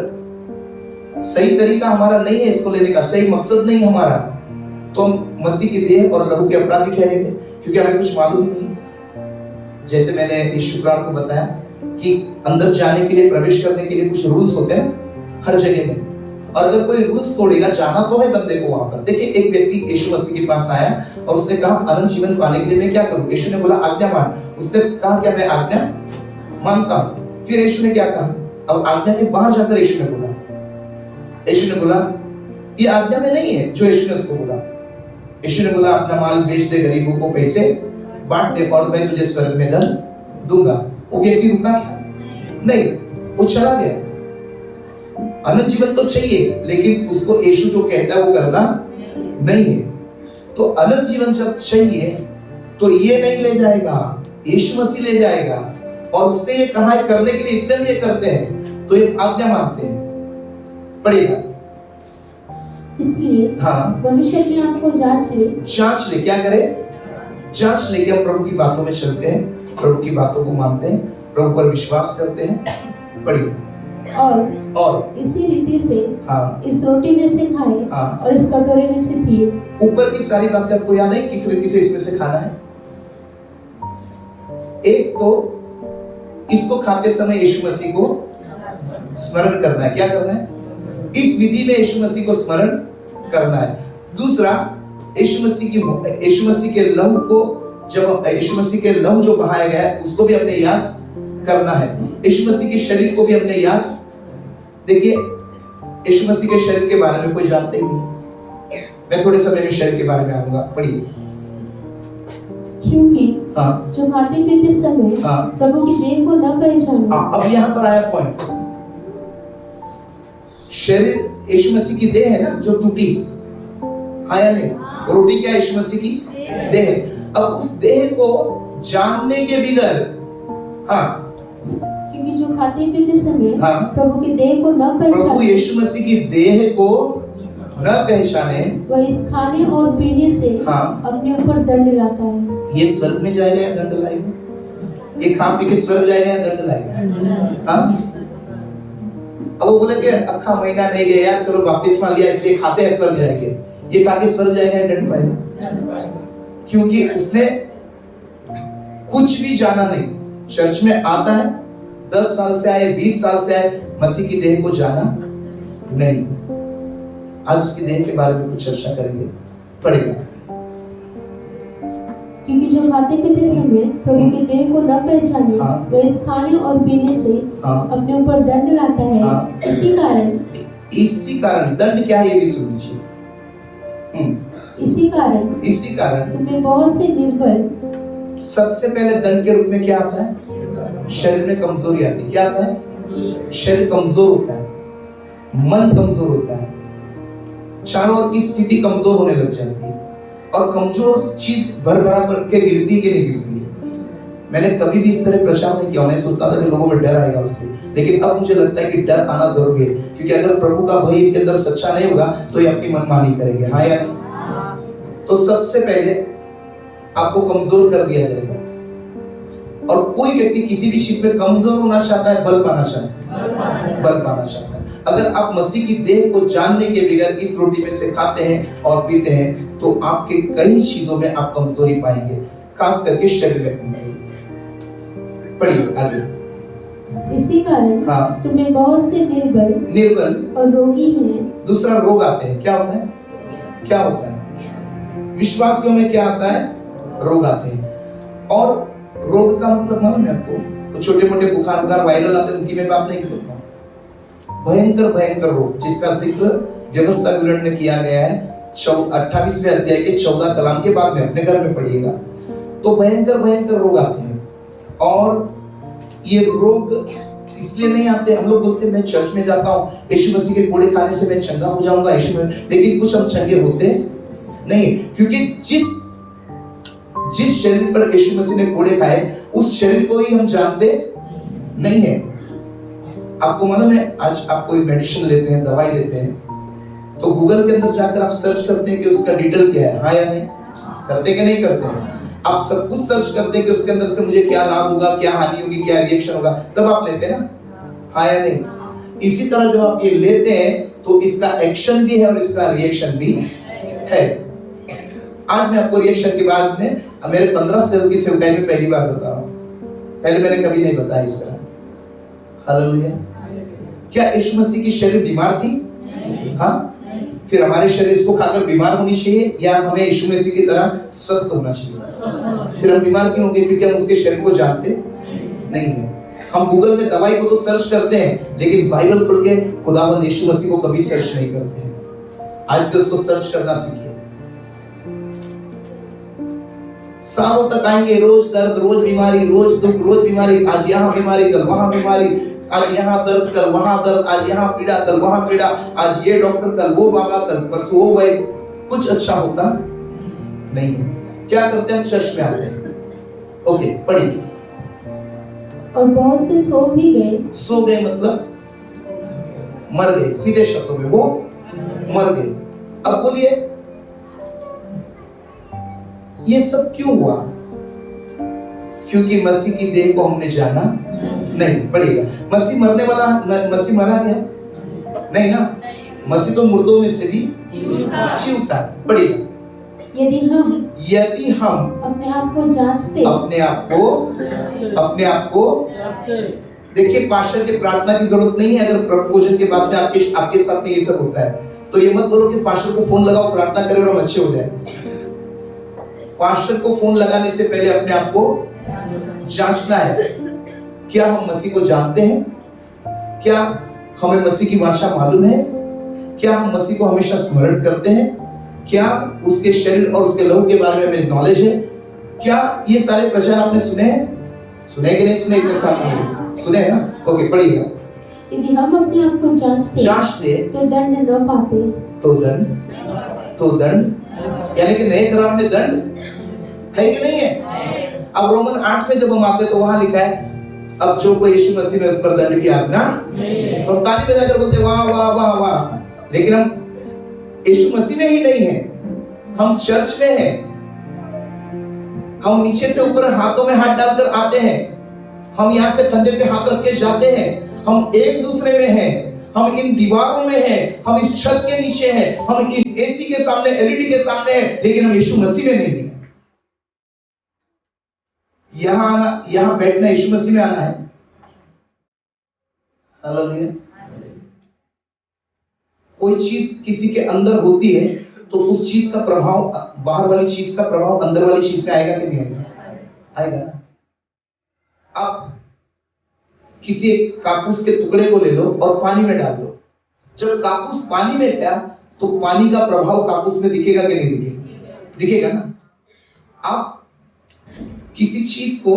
सही तरीका हमारा नहीं है इसको लेने का, सही मकसद नहीं हमारा, तो हम मसीह की देह और लहू के अपराधी ठहरेंगे, क्योंकि हमें कुछ मालूम नहीं। जैसे मैंने इस शुक्रवार को बताया कि अंदर जाने के लिए, प्रवेश करने के लिए कुछ रूल्स होते हैं हर जगह में, और अगर कोई रूल्स तोड़ेगा, जाना तो है बंदे को वहां पर। देखिए एक व्यक्ति यीशु मसीह के पास आया और उसने कहा अनंत जीवन पाने के लिए मैं क्या करूं? यीशु ने बोला आज्ञा मान। उसने कहा क्या मैं आज्ञा मानता हूं। फिर यीशु ने क्या कहा? अब आज्ञा के बाहर जाकर यीशु ने बोला ये आज्ञा में नहीं है जो यीशु ने उसको बोला। यीशु ने बोला अपना माल बेच दे, गरीबों को पैसे बांट दे, और मैं तुझे स्वर्ग में धन दूंगा। वो व्यक्ति रुका क्या? नहीं, वो चला गया। अनंत जीवन तो चाहिए, लेकिन उसको यीशु जो कहता है वो करना नहीं है। तो अनंत जीवन जब चाहिए तो ये नहीं ले जाएगा, यीशु मसीह ले जाएगा। और उसने ये कहा है करने के लिए, इसलिए हम ये करते हैं, तो ये आज्ञा मानते हैं। पढ़ेगा इसलिए हाँ, मनुष्य अपने आप को जांच ले क्या करे? जांच लेके हम प्रभु की बातों में चलते हैं, प्रभु की बातों को मानते हैं, प्रभु पर विश्वास करते हैं। पढ़िए और इसी रीति से हाँ, इस रोटी में से खाए हाँ, और इस कटोरे में से पिए। ऊपर की सारी बातें आपको याद है किस रीति से इसमें से खाना है? एक तो इसको खाते समय यीशु मसीह को स्मरण करना है। क्या करना है? इस विधि में यीशु मसीह को स्मरण करना है। दूसरा, यीशु मसीह के लहू को, जब यीशु मसीह के लहू जो बहाया गया है उसको भी हमने याद करना है। यीशु मसीह के शरीर को भी हमने याद। देखिए यीशु मसीह के शरीर के बारे में कोई जानते ही नहीं। मैं थोड़े समय में शरीर के बारे में आऊंगा। पढ़िए। क्योंकि हाँ, जो खाते पीते समय हाँ, प्रभु की देह को न पहचाने। अब यहाँ पर आया पॉइंट। शरीर यीशु मसीह की देह है ना जो टूटी, हाँ या नहीं? रोटी क्या यीशु मसीह की देह है। अब उस देह को जानने के बगैर, हाँ, क्योंकि जो खाते पीते समय हाँ, प्रभु की देह को न प्रभु पहचाने, यीशु मसीह की देह को न पहचाने, वह इस खाने और पीने से हाँ, अपने ऊपर दंड लाता है। ये स्वर्ग में जाएगा या दंड लाएगा? ये खा पी के स्वर्ग जाएगा या दंड लाएगा? हाँ? अब वो बोले कि अखा महीना नहीं गया यार, चलो बपतिस्मा लिया इसलिए खाते हैं स्वर्ग जाएंगे। ये खा के स्वर्ग जाएगा या दंड पाएगा? क्योंकि उसने कुछ भी जाना नहीं। चर्च में आता है, 10 साल से आए, 20 साल से आए, मसीह की देह को जाना नहीं। आज उसकी देह के बारे में कुछ चर्चा करेंगे। पढ़ेगा। क्योंकि जो खाते पीते समय प्रभु की देह को न पहचाने, हाँ, वह इस खाने और पीने से हाँ, अपने ऊपर दंड लाता है। हाँ, इसी कारण दंड क्या है ये भी सुन लीजिए। इसी कारण तुम्हें बहुत से निर्बल। सबसे पहले दंड के रूप में क्या आता है? शरीर में कमजोरी आती है। क्या आता है? शरीर कमजोर होता है, मन कमजोर होता है, चारों ओर की स्थिति कमजोर होने लग जाती है, और कमजोर चीज भर भरा करके गिरती के नहीं गिरती है। मैंने कभी भी इस तरह प्रचार नहीं किया। मैं सोचता था कि लोगों में डर आएगा उससे, लेकिन अब मुझे लगता है कि डर आना जरूरी है, क्योंकि अगर प्रभु का भय इनके अंदर सच्चा नहीं होगा तो ये अपनी मनमानी करेंगे। हाँ या नहीं? तो सबसे पहले आपको कमजोर कर दिया जाएगा। और कोई व्यक्ति किसी भी चीज में कमजोर होना चाहता है, बल पाना चाहता है। अगर आप मसीह की देह को जानने के बगैर इस रोटी में से खाते हैं और पीते हैं, तो आपके कई चीजों में आप कमजोरी पाएंगे, खास करके शरीर में कमजोरी। पढ़िए आगे। इसी कारण हाँ, तुम्हें बहुत से निर्बल और रोगी हैं। दूसरा रोग आते हैं। क्या होता है? क्या होता है? विश्वासियों में क्या आता है? रोग आते हैं। और रोग का मतलब मालूम है आपको? तो छोटे मोटे बुखार वायरल आते हैं, उनकी मैं बात नहीं करता। भयंकर रोग जिसका जिक्र व्यवस्था विवरण में किया गया है 28वें अध्याय के 14 कलाम के बाद में, अपने घर में पढ़िएगा। तो भयंकर रोग आते हैं। और ये रोग इसलिए नहीं आते, हम लोग बोलते हैं मैं चर्च में जाता हूँ, यीशु मसीह के कोड़े खाने से मैं चंगा हो जाऊंगा, लेकिन कुछ हम चंगे होते नहीं, क्योंकि जिस शरीर पर यीशु मसीह ने कोड़े खाए उस शरीर को ही हम जानते नहीं है। आपको मालूम है, आज आप कोई मेडिसिन लेते हैं, दवाई लेते हैं, तो गूगल के अंदर जाकर आप सर्च करते हैं कि उसका डिटेल क्या है, हाँ या नहीं? करते कि नहीं करते हैं? आप सब कुछ सर्च करते हैं कि उसके अंदर से मुझे क्या लाभ होगा, क्या हानि होगी, क्या रिएक्शन होगा, तब आप लेते हैं ना, हाँ या नहीं? इसी तरह जब आप ये लेते हैं तो इसका एक्शन भी है और इसका रिएक्शन भी है। आज मैं आपको रिएक्शन के बाद में मेरे 15 साल की सेवकाई में पहली बार बता रहा हूं, पहले मैंने कभी नहीं बताया इस तरह। हालेलुया। क्या यीशु मसीह की शरीर बीमार थी? हाँ। फिर हमारे शरीर इसको खाकर बीमार होनी चाहिए या हमें यीशु मसीह की तरह स्वस्थ होना चाहिए? फिर हम बीमार क्यों होंगे? क्योंकि हम उसके शरीर को जानते नहीं है। हम गूगल में दवाई को तो सर्च करते हैं, लेकिन बाइबल खोल के खुदावंद यीशु मसीह को कभी सर्च नहीं करते हैं। आज से उसको सर्च करना सीखिए। सालों तक आएंगे, रोज दर्द, रोज बीमारी, रोज दुख, रोज बीमारी, आज यहाँ बीमारी, कल वहां बीमारी, आज यहाँ दर्द, कल वहां दर्द, आज यहाँ पीड़ा, कल वहां पीड़ा, आज ये डॉक्टर, कल वो बाबा, कल परसों वो भाई। कुछ अच्छा होता नहीं। क्या करते हैं? हम चर्च में आते हैं, ओके, पढ़िए। और बहुत से सो भी गए। सो गए मतलब मर गए, सीधे शब्दों में वो मर गए। अब बोलिए, ये सब क्यों हुआ? क्योंकि मसीह की देह को हमने जाना नहीं। पड़ेगा। मसीह मरने वाला, मसीह मरा क्या? नहीं ना, मसीह तो मुर्दों में से भी जी उठा। पड़ेगा। यदि हम अपने आप को जांचते, अपने आप को देखिए, पास्टर के प्रार्थना की जरूरत नहीं है। अगर प्रभु भोजन के बाद में आपके साथ में ये सब होता है, तो ये मत बोलो कि पास्टर को फोन लगाओ, प्रार्थना करें और हम अच्छे हो जाए। पास्टर को फोन लगाने से पहले अपने आप को जांचना है। क्या हम मसीह को जानते हैं? क्या हमें मसीह की भाषा मालूम है? क्या हम मसीह को हमेशा स्मरण करते हैं? क्या उसके शरीर और उसके लहू के बारे में हमें नॉलेज है? क्या ये सारे प्रचार आपने सुने हैं? सुने कि नहीं सुने? इतने साल में सुने हैं ना? ओके, पढ़िएगा। यदि हम अपने आप को जांचते तो दंड न पाते। तो दंड यानी कि नए करार में दंड है कि नहीं है? अब रोमन 8 में जब हम आते तो वहां लिखा है, अब जो कोई यीशु मसीह में उस पर दंड की आज्ञा, तो हम ताली बजाकर बोलते वाह वाह वाह वाह। लेकिन हम यीशु मसीह में ही नहीं है, हम चर्च में हैं। हम नीचे से ऊपर हाथों में हाथ डालकर आते हैं, हम यहाँ से कंधे पे हाथ रख के जाते हैं, हम एक दूसरे में हैं, हम इन दीवारों में हैं, हम इस छत के नीचे हैं, हम इस एसी के सामने, एलईडी के सामने हैं, लेकिन हम यीशु मसीह में नहीं हैं। यहाँ आना, यहाँ बैठना यीशु मसीह में आना है। हालेलुया। कोई चीज किसी के अंदर होती है तो उस चीज का प्रभाव, बाहर वाली चीज का प्रभाव अंदर वाली चीज पे आएगा कि नहीं आएगा? आएगा ना। आप किसी एक कापूस के टुकड़े को ले लो और पानी में डाल दो। जब कापूस पानी में गया तो पानी का प्रभाव कापूस में दिखेगा कि नहीं दिखेगा? दिखेगा ना। आप किसी चीज को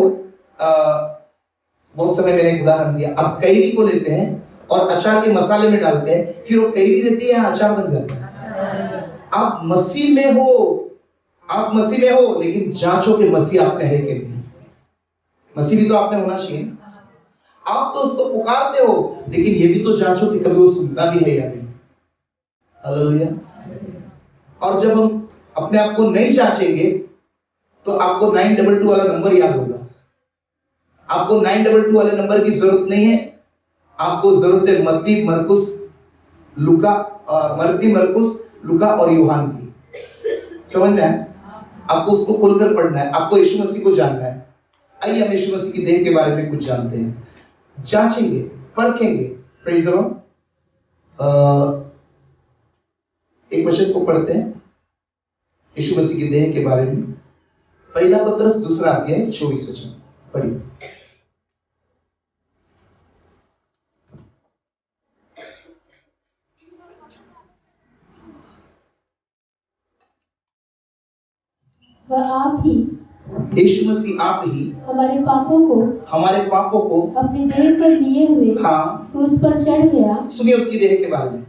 बहुत समय मैंने एक उदाहरण दिया, आप कैरी को लेते हैं और अचार के मसाले में डालते हैं, फिर वो कैरी रहती है या अचार बन जाता है? आप मसीह में हो, लेकिन जांचो कि मसीह आप में है कि नहीं। मसीह भी तो आप में होना चाहिए। आप तो उसको पुकारते हो, लेकिन ये भी तो जांचो कि कभी वो सुनता भी है या नहीं। हालेलुया। और जब हम अपने आप को नहीं जांचेंगे तो आपको 922 वाला नंबर याद होगा। आपको 922 वाले नंबर की जरूरत नहीं है, आपको जरूरत है मत्ती, मरकुस, लूका और यूहान की। समझ में आया? आपको उसको खोलकर पढ़ना है, आपको यीशु मसीह को जानना है। आइए हम यीशु मसीह की देह के बारे में कुछ जानते हैं, जांचेंगे, परखेंगे। Praise the Lord. एक वचन को पढ़ते हैं यीशु मसीह की देह के बारे में। पहला पत्रस 2 अध्याय 24 वचन पढ़िए। वह आप ही, यीशु मसीह आप ही हमारे पापों को अपनी देह पर लिए हुए क्रूस पर चढ़ गया। सुनिए उसकी देह के बारे में।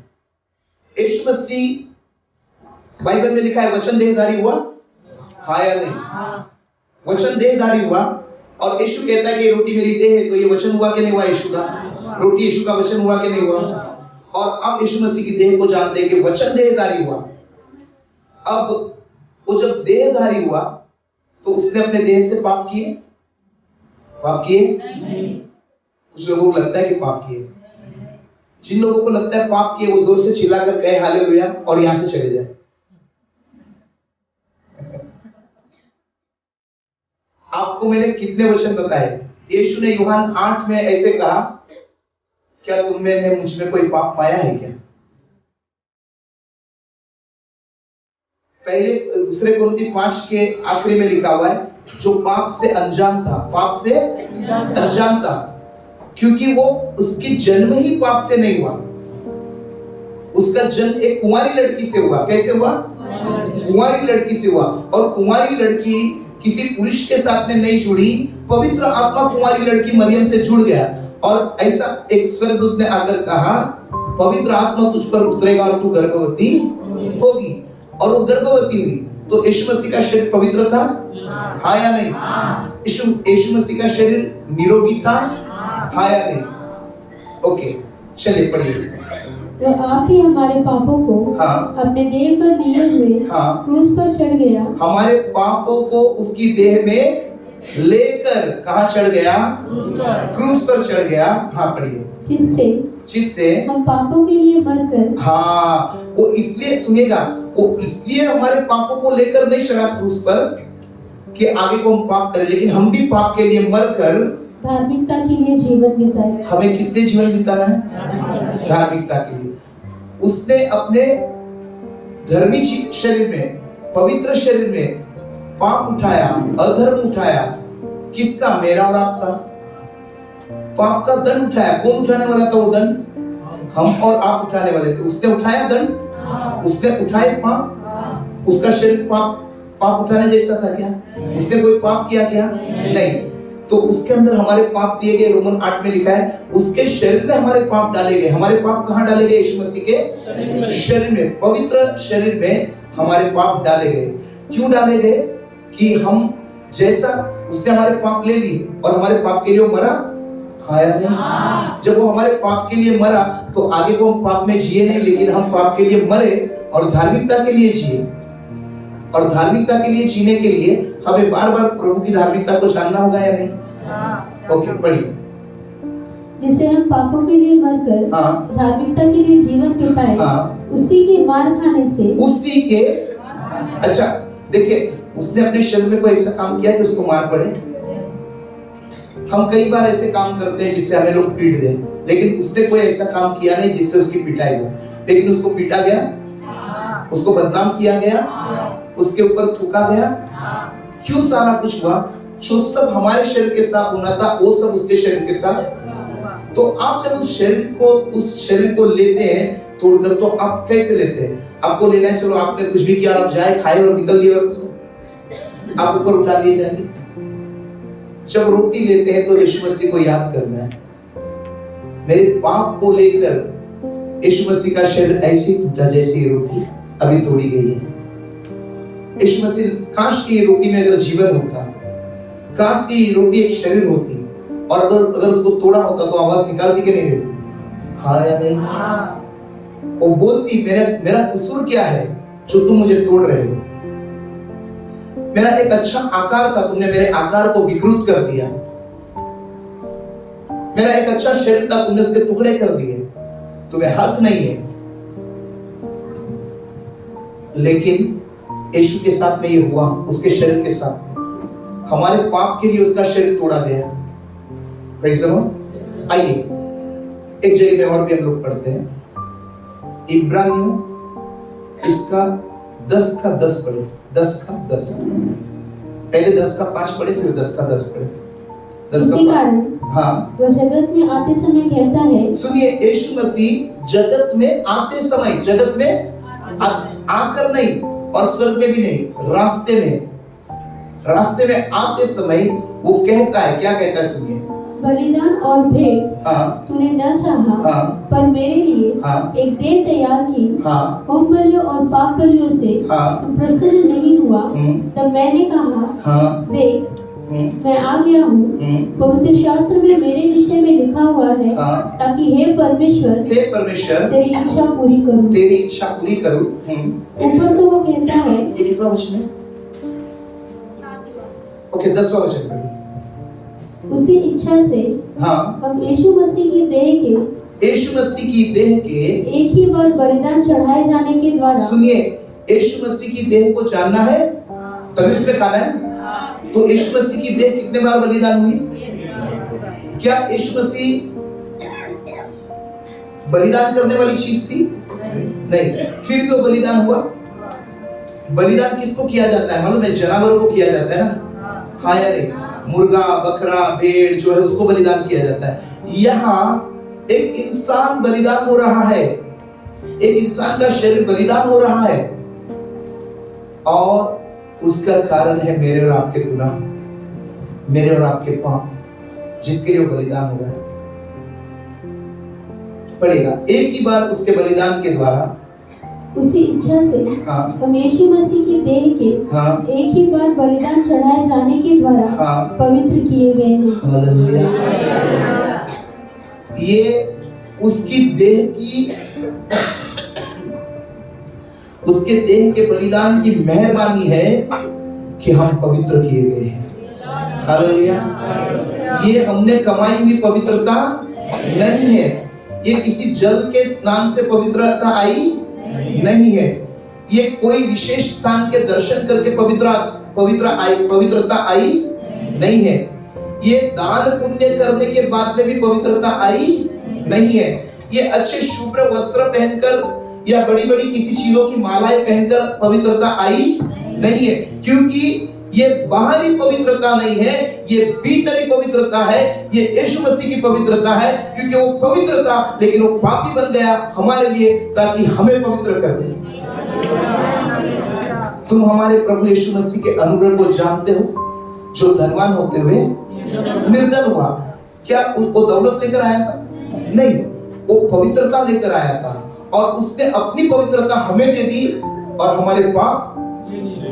यीशु मसीह बाइबल में लिखा है वचन देहधारी हुआ, हाँ या नहीं? वचन देहधारी हुआ और यीशु कहता है कि ये रोटी मेरी देह है, तो ये वचन हुआ कि नहीं हुआ यीशु का? रोटी यीशु का वचन हुआ कि नहीं हुआ? और अब यीशु मसीह की देह को जानते हैं कि वचन देहधारी हुआ। अब वो जब देहधारी हुआ तो उसने अपने देह से पाप किए? पाप किए? कुछ लोगों को लगता है कि पाप किए। जिन लोगों को लगता है पाप किए वो जोर से चिल्लाकर कहे हालेलुया और यहां से चले जाए। आपको मैंने कितने वचन बताए? यीशु ने यूहन्ना 8 में ऐसे कहा, क्या तुम में ने मुझ में कोई पाप पाया है क्या? पहले दूसरे कुरिन्थी 5 के आखिरी में लिखा हुआ है, जो पाप से अनजान था, पाप से अनजान था, क्योंकि वो उसकी जन्म ही पाप से नहीं हुआ। उसका जन्म एक कुंवारी लड़की से हुआ। कैसे हुआ? कुंवारी लड़की से हुआ। और कुंवारी लड़की किसी पुरुष के साथ में नहीं जुड़ी, पवित्र आत्मा कुंवारी लड़की मरियम से जुड़ गया। और ऐसा एक स्वर्गदूत ने आकर कहा, पवित्र आत्मा तुझ पर उतरेगा और तू गर्भवती होगी। और वो गर्भवती हुई। तो यीशु मसीह का शरीर पवित्र था, हाँ या नहीं? यीशु मसीह का शरीर निरोगी था, हाँ या नहीं? ओके, चलिए पढ़िए इसको। वो आप ही हमारे पापों को अपने देह पर लिए हुए क्रूस पर चढ़ गया। हमारे पापों को उसकी देह में लेकर कहाँ चढ़ गया? क्रूस पर चढ़ गया। हाँ पढ़िए। जिससे हम पापों के लिए मरकर, हाँ वो इसलिए, सुनिएगा, वो इसलिए हमारे पापों को लेकर नहीं चढ़ा क्रूस पर कि आगे को हम पाप करें, लेकिन हम भी पाप के लिए मरकर धार्मिकता के लिए जीवन बिताए। हमें किस लिए जीवन बिताना है? धार्मिकता के लिए। उसने अपने धर्मी शरीर में, पवित्र शरीर में पाप उठाया, अधर्म उठाया। किसका? मेरा और आपका। पाप का दंड उठाया। कौन उठाने वाला था वो दंड? हम और आप उठाने वाले थे। उसने उठाया दंड, उसने उठाए पाप। उसका शरीर पाप उठाने जैसा था क्या? उसने कोई पाप किया क्या? नहीं। तो उसके अंदर हमारे पाप दिए गए। रोमन 8 में लिखा है, उसके शरीर में हमारे पाप डाले गए। हमारे पाप कहाँ डाले गए? यीशु मसीह के शरीर में, पवित्र शरीर में हमारे पाप डाले गए। क्यों डाले गए? कि हम जैसा उसने हमारे पाप ले ली और हमारे पाप के लिए मरा, हाँ या नहीं? जब वो हमारे पाप के लिए मरा तो आगे को हम पाप में जिए नहीं, लेकिन हम पाप के लिए मरे और धार्मिकता के लिए जिए। और धार्मिकता के लिए जीने के लिए हमें बार बार प्रभु की धार्मिकता को जानना होगा या नहीं? ओके, पढ़िए। जिसे हम पापों के लिए मरकर धार्मिकता के लिए जीवन बिताए, उसी के मार खाने से, उसी के, अच्छा देखिए, उसने अपने शरीर में कोई ऐसा काम किया कि उसको मार पड़े? हम कई बार ऐसे काम करते हैं जिससे हमें लोग पीट दें, लेकिन उसने कोई ऐसा काम किया नहीं जिससे उसकी पिटाई हो। लेकिन उसको पीटा गया, उसको बदनाम किया गया, उसके ऊपर थूका गया। क्यों सारा कुछ हुआ? जो सब हमारे शरीर के साथ होना था वो सब उसके शरीर के साथ। तो आप जब उस शरीर को लेते हैं तोड़कर, तो आप कैसे लेते हैं? आपको लेना है, चलो आपने कुछ भी किया, आप जाए खाए और निकल गए और आप ऊपर उठा लिए जाएंगे। जब रोटी लेते हैं तो यीशु मसीह को याद करना है। मेरे पाप को लेकर यीशु मसीह का शरीर ऐसे टूटा जैसे ये रोटी अभी तोड़ी गई है। यीशु मसीह, काश की रोटी में अगर जीवन होता, काश की रोटी एक शरीर होती, और अगर उसको तोड़ा होता तो आवाज निकालती कि नहीं देती? हाँ या नहीं? वो बोलती, मेरा कसूर क्या है जो तुम मुझे तोड़ रहे हो? मेरा एक अच्छा आकार था, तुमने मेरे आकार को विकृत कर दिया। मेरा एक अच्छा शरीर था, तुमने उसके टुकड़े कर दिए। तुम्हें हक नहीं है। लेकिन यीशु के साथ में ये हुआ, उसके शरीर के साथ में। हमारे पाप के लिए उसका शरीर तोड़ा गया। Praise the Lord. आइए एक जगह में और भी हम लोग पढ़ते हैं, इब्रानियों इसका 10 का 10 पढ़े। 10 का 10, पहले 10 का 5 पढ़े, फिर 10 का 10 पढ़े। 10 का 5। हाँ, वह जगत में आते समय कहता है, सुनिए, यीशु मसीह जगत में आते समय, जगत में आकर नहीं और स्वर्ग में भी नहीं, रास्ते में आते समय वो कहता है, क्या कहता है? सुनिए, बलिदान और भेंट हाँ तूने न चाहा, हाँ पर मेरे लिए हाँ एक देह तैयार की। हाँ होम बलियों और पाप बलियों से हाँ तू प्रसन्न नहीं हुआ। तब मैंने कहा, हाँ देख, मैं आ गया हूँ। पवित्र शास्त्र में मेरे विषय में लिखा हुआ है, हाँ। ताकि हे परमेश्वर तेरी इच्छा पूरी करूँ। तेरी इच्छा पूरी करूँ। ऊपर तो वो कहता है, ये कितना वचन है? ओके, 10वां वचन पढ़िए। उसी इच्छा से हाँ, हम यीशु मसीह की देह के एक ही बार बलिदान चढ़ाए जाने के द्वारा। सुनिए, यीशु मसीह की देह को जानना है तभी उसमें खाना है ना। तो यीशु मसीह की देह कितने बार बलिदान हुई? क्या यीशु मसीह बलिदान करने वाली चीज थी? नहीं। फिर भी वो बलिदान हुआ। बलिदान किसको किया जाता है? मालूम है? जानवरों को किया जाता है ना। हाँ या नहीं? मुर्गा, बकरा, भेड़ जो है उसको बलिदान किया जाता है। यहाँ एक इंसान बलिदान हो रहा है, एक इंसान का शरीर बलिदान हो रहा है, और उसका कारण है मेरे और आपके गुनाह, मेरे और आपके पाप, जिसके लिए बलिदान हो रहा है। पड़ेगा एक ही बार उसके बलिदान के द्वारा। उसी इच्छा से हम यीशु मसीह की देह के एक ही बार बलिदान चढ़ाए जाने के द्वारा पवित्र किए गए हैं। हालेलुया। ये उसकी देह की, उसके देह के बलिदान की मेहरबानी है कि हम पवित्र किए गए हैं। हालेलुया। ये हमने कमाई हुई पवित्रता नहीं है, ये किसी जल के स्नान से पवित्रता आई नहीं है, ये कोई विशेष स्थान के दर्शन करके पवित्रता आई नहीं है, ये दान पुण्य करने के बाद में भी पवित्रता आई नहीं है, ये अच्छे शुभ्र वस्त्र पहनकर या बड़ी बड़ी किसी चीजों की मालाएं पहनकर पवित्रता आई नहीं है। क्योंकि ये बाहरी पवित्रता नहीं है, ये भीतरी पवित्रता है, ये यीशु मसीह की पवित्रता है। क्योंकि वो पवित्र था लेकिन वो पापी बन गया हमारे लिए, ताकि हमें पवित्र कर दे। तुम हमारे प्रभु यीशु मसीह के अनुग्रह को जानते हो, जो धनवान होते हुए निर्धन हुआ। क्या उसको दौलत लेकर आया था? नहीं, वो पवित्रता लेकर आया था, और उसने अपनी पवित्रता हमें दे दी और हमारे पाप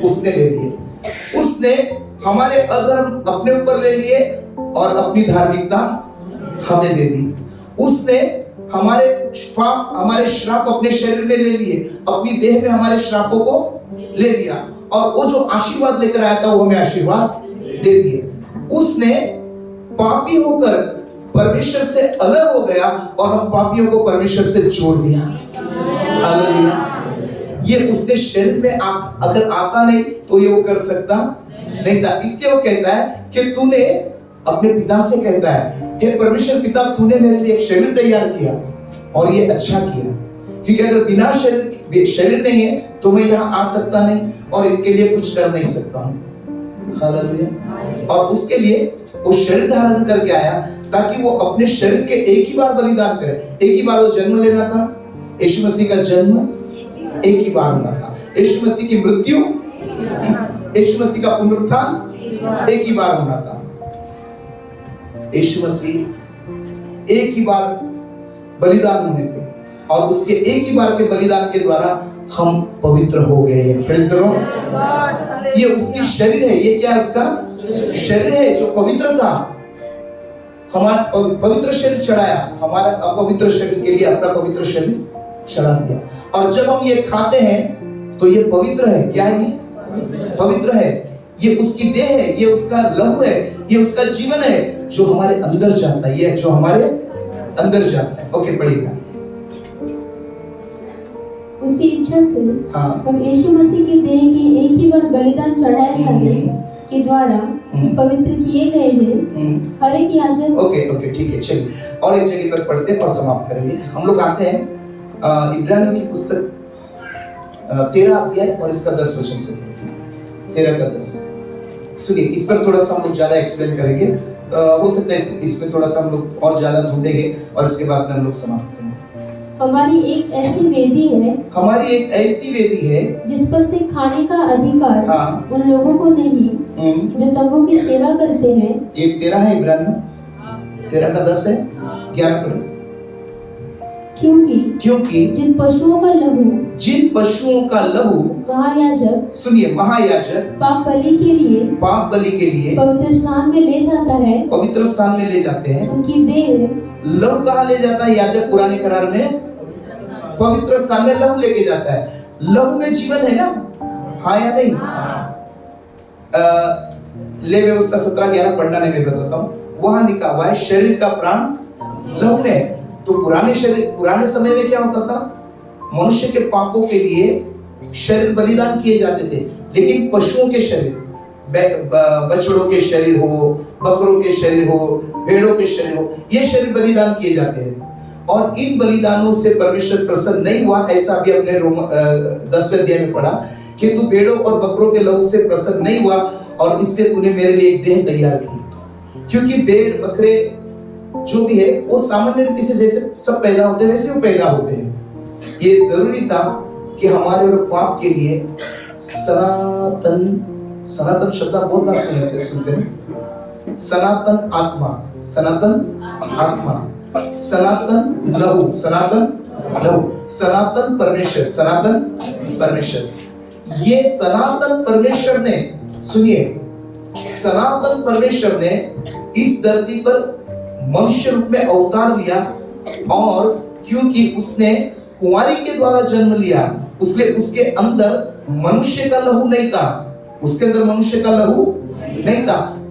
उसने ले लिए। उसने हमारे अधर्म अपने ऊपर ले लिए और अपनी धार्मिकता हमें दे दी। उसने हमारे पाप, हमारे श्राप अपने शरीर में ले लिए, अपनी देह में हमारे श्रापों को ले लिया, और वो जो आशीर्वाद लेकर आया था वो हमें आशीर्वाद दे दिए। उसने पापी होकर परमेश्वर से अलग हो गया और हम पापियों को परमेश्वर से जोड़ दिया। हालेलुया। ये उसके शरीर में अगर आता नहीं तो ये वो कर सकता नहीं था। इसलिए वो कहता है कि तूने अपने पिता से कहता है, हे परमेश्वर पिता, तूने मेरे लिए एक शरीर तैयार किया और ये अच्छा किया, क्योंकि अगर बिना शरीर नहीं है तो मैं यहाँ आ सकता नहीं और इनके लिए कुछ कर नहीं सकता हूँ। हालेलुया। और उसके लिए वो शरीर धारण करके आया ताकि वो अपने शरीर के एक ही बार बलिदान करे। एक ही बार वो जन्म लेना था, यीशु मसीह का जन्म एक ही बार होना था। यीशु मसीह की मृत्यु, यीशु मसीह का पुनरुत्थान एक ही बार होना था। यीशु मसीह एक ही बार बलिदान होने थे, और उसके एक ही बार के बलिदान के द्वारा हम पवित्र हो गए हैं। Praise the Lord. ये उसकी शरीर है। ये क्या है? उसका शरीर है जो पवित्र था। हमारा पवित्र शरीर चढ़ाया, हमारा अपवित्र शरीर के लिए अपना पवित्र शरीर चढ़ा दिया। और जब हम ये खाते हैं तो ये पवित्र है। क्या है? ये पवित्र है। ये उसकी देह है, ये उसका लहू है, ये उसका जीवन है जो हमारे अंदर जाता है। ये जो हमारे अंदर जाता है। ओके, पढ़िएगा। उसी इच्छा से हम यीशु मसीह की देह की एक ही बार बलिदान चढ़ाए जाने के द्वारा पवित्र किए गए हैं। हर एक याजक। ओके, ठीक है, चलिए और एक जगह पर पढ़ते हैं और समाप्त करेंगे। हम लोग आते हैं इब्रानियों की पुस्तक 13 अध्याय और इसका 10 वचन से। 13 का 10। सुनिए, इस पर थोड़ा सा हम लोग ज्यादा एक्सप्लेन करेंगे। हो सकता है इसमें थोड़ा सा हम लोग और ज्यादा ढूंढेंगे और इसके बाद में हम लोग समाप्त करेंगे। हमारी एक ऐसी वेदी है जिस पर से खाने का अधिकार उन लोगों को नहीं जो तंबू की सेवा करते हैं। ये 13 है इब्रानियों 13 का 10 है, 11 पढ़े। क्योंकि जिन पशुओं का लहू महायाजक, सुनिए, महायाजक पाप बलि के लिए पवित्र स्थान में ले जाते हैं, उनकी देह लहू कहाँ ले जाता है? याजक पुराने करार में पवित्र स्थान में लहू लेके जाता है। लहू में जीवन है ना, हाँ या नहीं? ले व्यवस्था 17-11 पढ़ना नहीं, मैं बताता हूँ। वहां लिखा हुआ है शरीर का प्राण लहू में। तो पुराने समय में क्या होता था? मनुष्य के पापों के लिए शरीर बलिदान किए जाते थे, लेकिन पशुओं के शरीर, बछड़ों के शरीर हो, बकरों के शरीर हो, भेड़ों के शरीर हो, ये शरीर बलिदान किए जाते हैं। और इन बलिदानों से परमेश्वर प्रसन्न नहीं हुआ, ऐसा भी हमने 10वें अध्याय में पढ़ा कि तू भेड़ों और बकरों के लहू से प्रसन्न नहीं हुआ और इसलिए तूने मेरे लिए एक देह तैयार की। क्योंकि भेड़ बकरे जो भी है वो सामान्य रीति से जैसे सब पैदा होते हैं वैसे वो पैदा होते हैं। ये जरूरी था कि हमारे और पाप के लिए सनातन शब्द बहुत बार सुनते हैं। सनातन आत्मा, सनातन लहू, सनातन परमेश्वर। ये सनातन परमेश्वर ने, सुनिए, सनातन परमेश्वर ने इस धरती पर मनुष्य रूप में अवतार लिया, और क्योंकि उसने कुंवारी के द्वारा जन्म लिया, उसके अंदर मनुष्य का लहू नहीं था,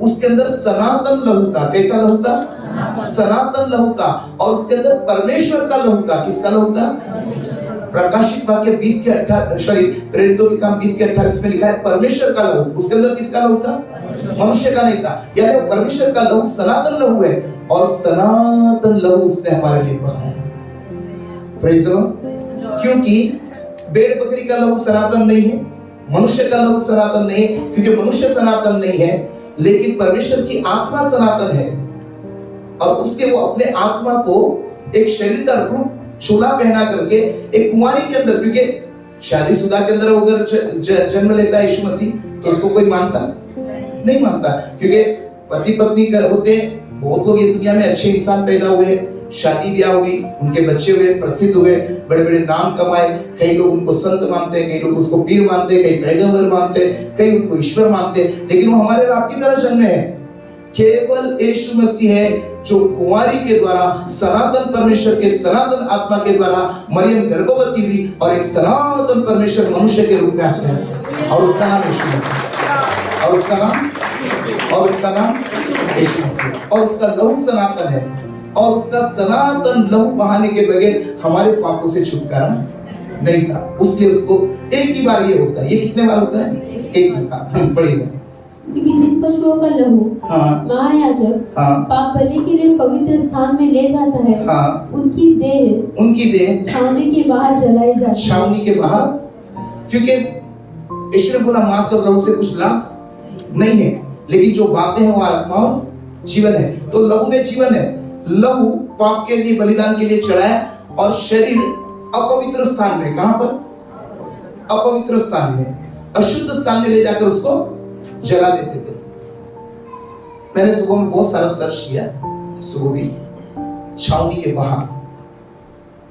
उसके अंदर सनातन लहू था। कैसा लहू था? सनातन लहू था। और उसके अंदर परमेश्वर का लहू था। किसका लहू था? प्रकाशित वाक्य 20 प्रेरितों के काम 20:28 में लिखा है परमेश्वर का लहू। उसके अंदर किसका लहू था? मनुष्य का नहीं था। यानी परमेश्वर का लहू सनातन लहू है, और सनातन लहू उसने हमारे लिए बहाया। Praise the Lord. क्योंकि भेड़ बकरी का लहू सनातन नहीं है, मनुष्य का लहू सनातन नहीं है, क्योंकि मनुष्य सनातन नहीं है, लेकिन परमेश्वर की आत्मा सनातन है। और उसके वो अपने आत्मा को एक शरीर का रूप चोला पहना करके एक कुंवारी के अंदर, क्योंकि शादीशुदा के अंदर अगर जन्म लेता है यीशु मसीह तो उसको कोई मानता नहीं मानता, क्योंकि पति पत्नी का होते हैं। बहुत लोग ये दुनिया में अच्छे इंसान पैदा हुए, शादी ब्याह हुई, उनके बच्चे हुए, प्रसिद्ध हुए, बड़े बड़े नाम कमाए। कई लोग उनको संत मानते हैं, कई लोग उसको पीर मानते हैं, कई पैगंबर मानते हैं, कई उनको ईश्वर मानते हैं, लेकिन वो हमारे और आपकी तरह जन्मे हैं। केवल यीशु मसीह है जो कुंवारी के द्वारा, सनातन परमेश्वर के सनातन आत्मा के द्वारा मरियम गर्भवती हुई और एक सनातन परमेश्वर मनुष्य के रूप में आता है, और उसका नाम यीशु मसीह, और उसका नाम यीशु मसीह, और उसका लहू सनातन है, और उसका सनातन लहू बहाने के बगैर हमारे पापों से छुटकारा नहीं था। उसलिए उसको एक ही बार ये होता है। ये कितने बार होता है? एक ही बार। पढ़िएगा। क्योंकि जिन पशुओं का लहू महायाजक पाप बलि के लिए पवित्र स्थान में ले जाता है, उनकी देह छावनी के बाहर जलाई जाती है। छावनी के बाहर, क्योंकि ईश्वर बोला मांस और लहू से कुछ लाभ नहीं है, लेकिन जो बातें हैं वो आत्मा और जीवन है। तो लहू में जीवन है। लहू पाप के लिए, बलिदान के लिए चढ़ाया, और शरीर अपवित्र स्थान में, कहां पर? अपवित्र स्थान में, अशुद्ध स्थान में ले जाकर उसको जला देते थे। मैंने सुबह में बहुत सारा सर्च किया, सुबह भी छावनी के बाहर।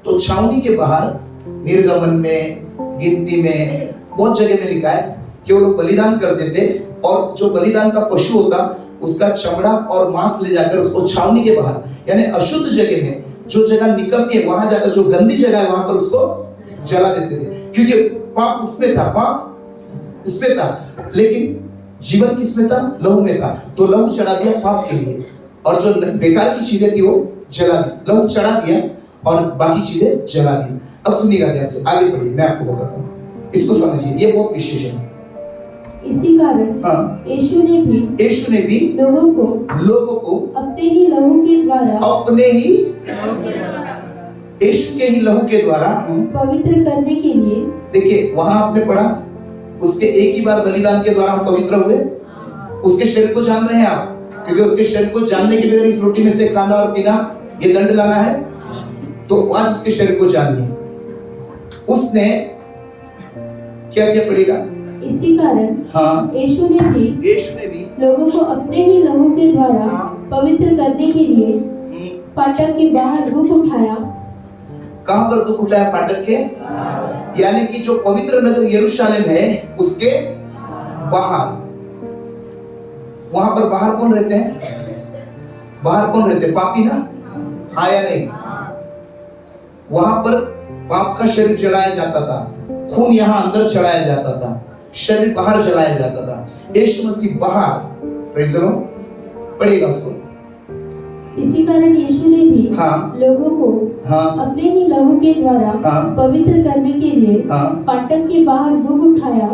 तो छावनी के बाहर निर्गमन में, गिनती में, बहुत जगह में लिखा है कि वो लोग बलिदान करते थे, और जो बलिदान का पशु होता उसका चमड़ा और मांस ले जाकर उसको छावनी के बाहर, यानी अशुद्ध जगह में, जो जगह निकम्मी है वहां जाकर, जो गंदी जगह है वहां पर उसको जला देते थे। क्योंकि पाप उसमें था, पाप उसमें था, लेकिन जीवन किसमें था? लहू में था। तो लहू चढ़ा दिया पाप के लिए, और जो बेकार की चीजें थी वो जला दी। लहू चढ़ा दिया और बाकी चीजें जला दी। अब सुनिएगा ध्यान से, आगे बढ़िए, मैं आपको बताता हूँ, इसको समझिए, ये बहुत विशेष है। इसी कारण यीशु ने भी लोगों को अपने ही लहू के द्वारा, यीशु के ही लहू के द्वारा पवित्र करने के लिए। देखिए वहां आपने पढ़ा, उसके एक ही बार बलिदान के द्वारा हम पवित्र हुए। उसके शरीर को जान रहे हैं आप, क्योंकि उसके शरीर को जानने के बगैर इस रोटी में से खाना और पीना ये दंड लाना है। तो आज उसके शरीर को जानिए, उसने क्या क्या पड़ेगा। इसी कारण यीशु ने भी लोगों को अपने ही लहू के द्वारा पवित्र करने के लिए फाटक के बाहर दुख उठाया। कहां पर दुख उठाया? फाटक के, यानी कि जो पवित्र नगर यरूशलेम है उसके बाहर। वहां पर बाहर कौन रहते हैं? बाहर कौन रहते हैं? पापी ना? हाँ या नहीं? वहां पर पाप का शरीर जलाया जाता था, खून यहां अंदर चढ़ाया जाता था, शरीर बाहर जलाया जाता था। यीशु मसीह बाहर, प्रेज़ द लॉर्ड, पढ़ेगा उसको। इसी कारण यीशु ने भी लोगों को अपने ही लहू के द्वारा पवित्र करने के लिए फाटक के बाहर दुख उठाया।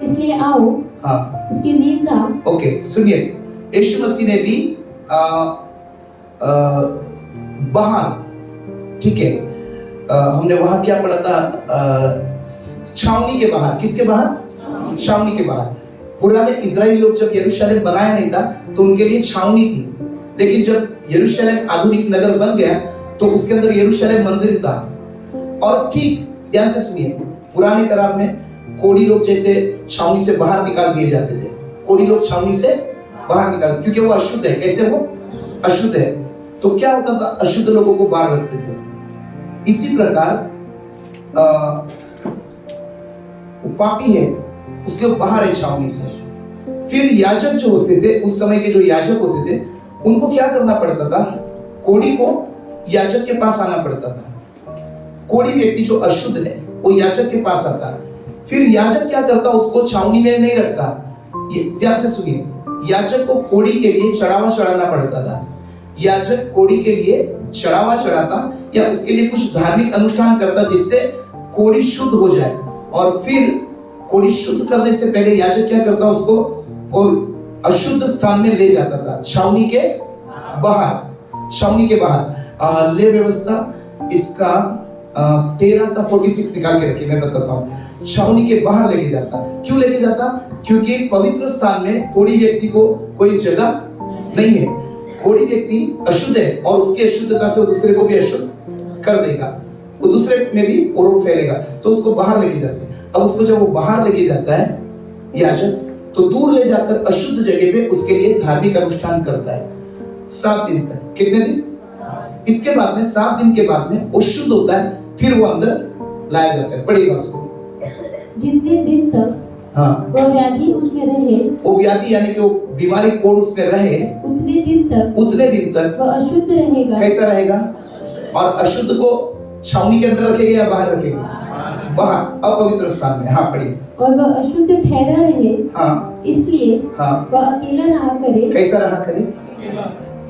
इसलिए आओ उसकी निंदा। ओके, सुनिए, यीशु मसीह ने भी बाहर, ठीक है, हमने वहां क्या पढ़ा था? छावनी के बाहर। किसके बाहर? छावनी के बाहर। पुराने इजराइली लोग जब यरूशलेम बनाया नहीं था तो उनके लिए छावनी थी, लेकिन जब यरूशलेम आधुनिक नगर बन गया तो उसके अंदर यरूशलेम मंदिर था। और ठीक ध्यान से सुनिए, पुराने करार में कोढ़ी लोग जैसे छावनी से बाहर निकाल दिए जाते थे। कोढ़ी लोग छावनी से बाहर निकाल, क्योंकि वो अशुद्ध है। कैसे वो अशुद्ध है? तो क्या होता था? अशुद्ध लोगों को बाहर रखते थे। इसी प्रकार पापी है उसके बाहर है छावनी से। फिर याजक जो होते थे, उस समय के जो याजक होते थे, उनको क्या करना पड़ता था? कोढ़ी को याजक के पास आना पड़ता था। कोढ़ी व्यक्ति जो अशुद्ध है वो याजक के पास आता। फिर याजक क्या करता? उसको छावनी में नहीं रखता। ध्यान से सुनिए, याजक को कोढ़ी के लिए चढ़ावा चढ़ाना पड़ता था। याजक कोढ़ी के लिए चढ़ावा चढ़ाता या उसके लिए कुछ धार्मिक अनुष्ठान करता जिससे कोढ़ी शुद्ध हो जाए। और फिर कोढ़ी शुद्ध करने से पहले याजक क्या करता? उसको वो अशुद्ध स्थान में ले जाता था, छावनी के बाहर। छावनी के बाहर ले व्यवस्था इसका 13 का 46 निकाल के रखिए, मैं बताता हूँ। छावनी के बाहर लेके जाता। क्यों लेके जाता? क्योंकि पवित्र स्थान में कोढ़ी व्यक्ति को कोई जगह नहीं है। कोढ़ी व्यक्ति अशुद्ध है और उसकी अशुद्धता से वो दूसरे को भी अशुद्ध कर देगा, वो दूसरे में भी वो रोग फैलेगा, तो उसको बाहर लेके जाते हैं। अब उसको जब वो बाहर लेके जाता है याजक, तो दूर ले जाकर अशुद्ध जगह पे उसके लिए धार्मिक अनुष्ठान करता है 7 दिन तक। कितने दिन? इसके बाद में 7 दिन के बाद में वो शुद्ध होता है, फिर वो अंदर लाया जाता है। पढ़िएगा उसको। जितने दिन तक वो व्याधि उसमें रहे, वो व्याधि यानी कि वो बीमारी कोढ़ उसमें रहे, उतने दिन तक वो अशुद्ध रहेगा। कैसा रहेगा? और अशुद्ध को छावनी के अंदर रखेगा या बाहर रखेगा? बाहर, अपवित्र स्थान में। हाँ, पढ़िए। और वह अशुद्ध ठहरा रहे, इसलिए वह अकेला रहा करे। कैसा रहा करे?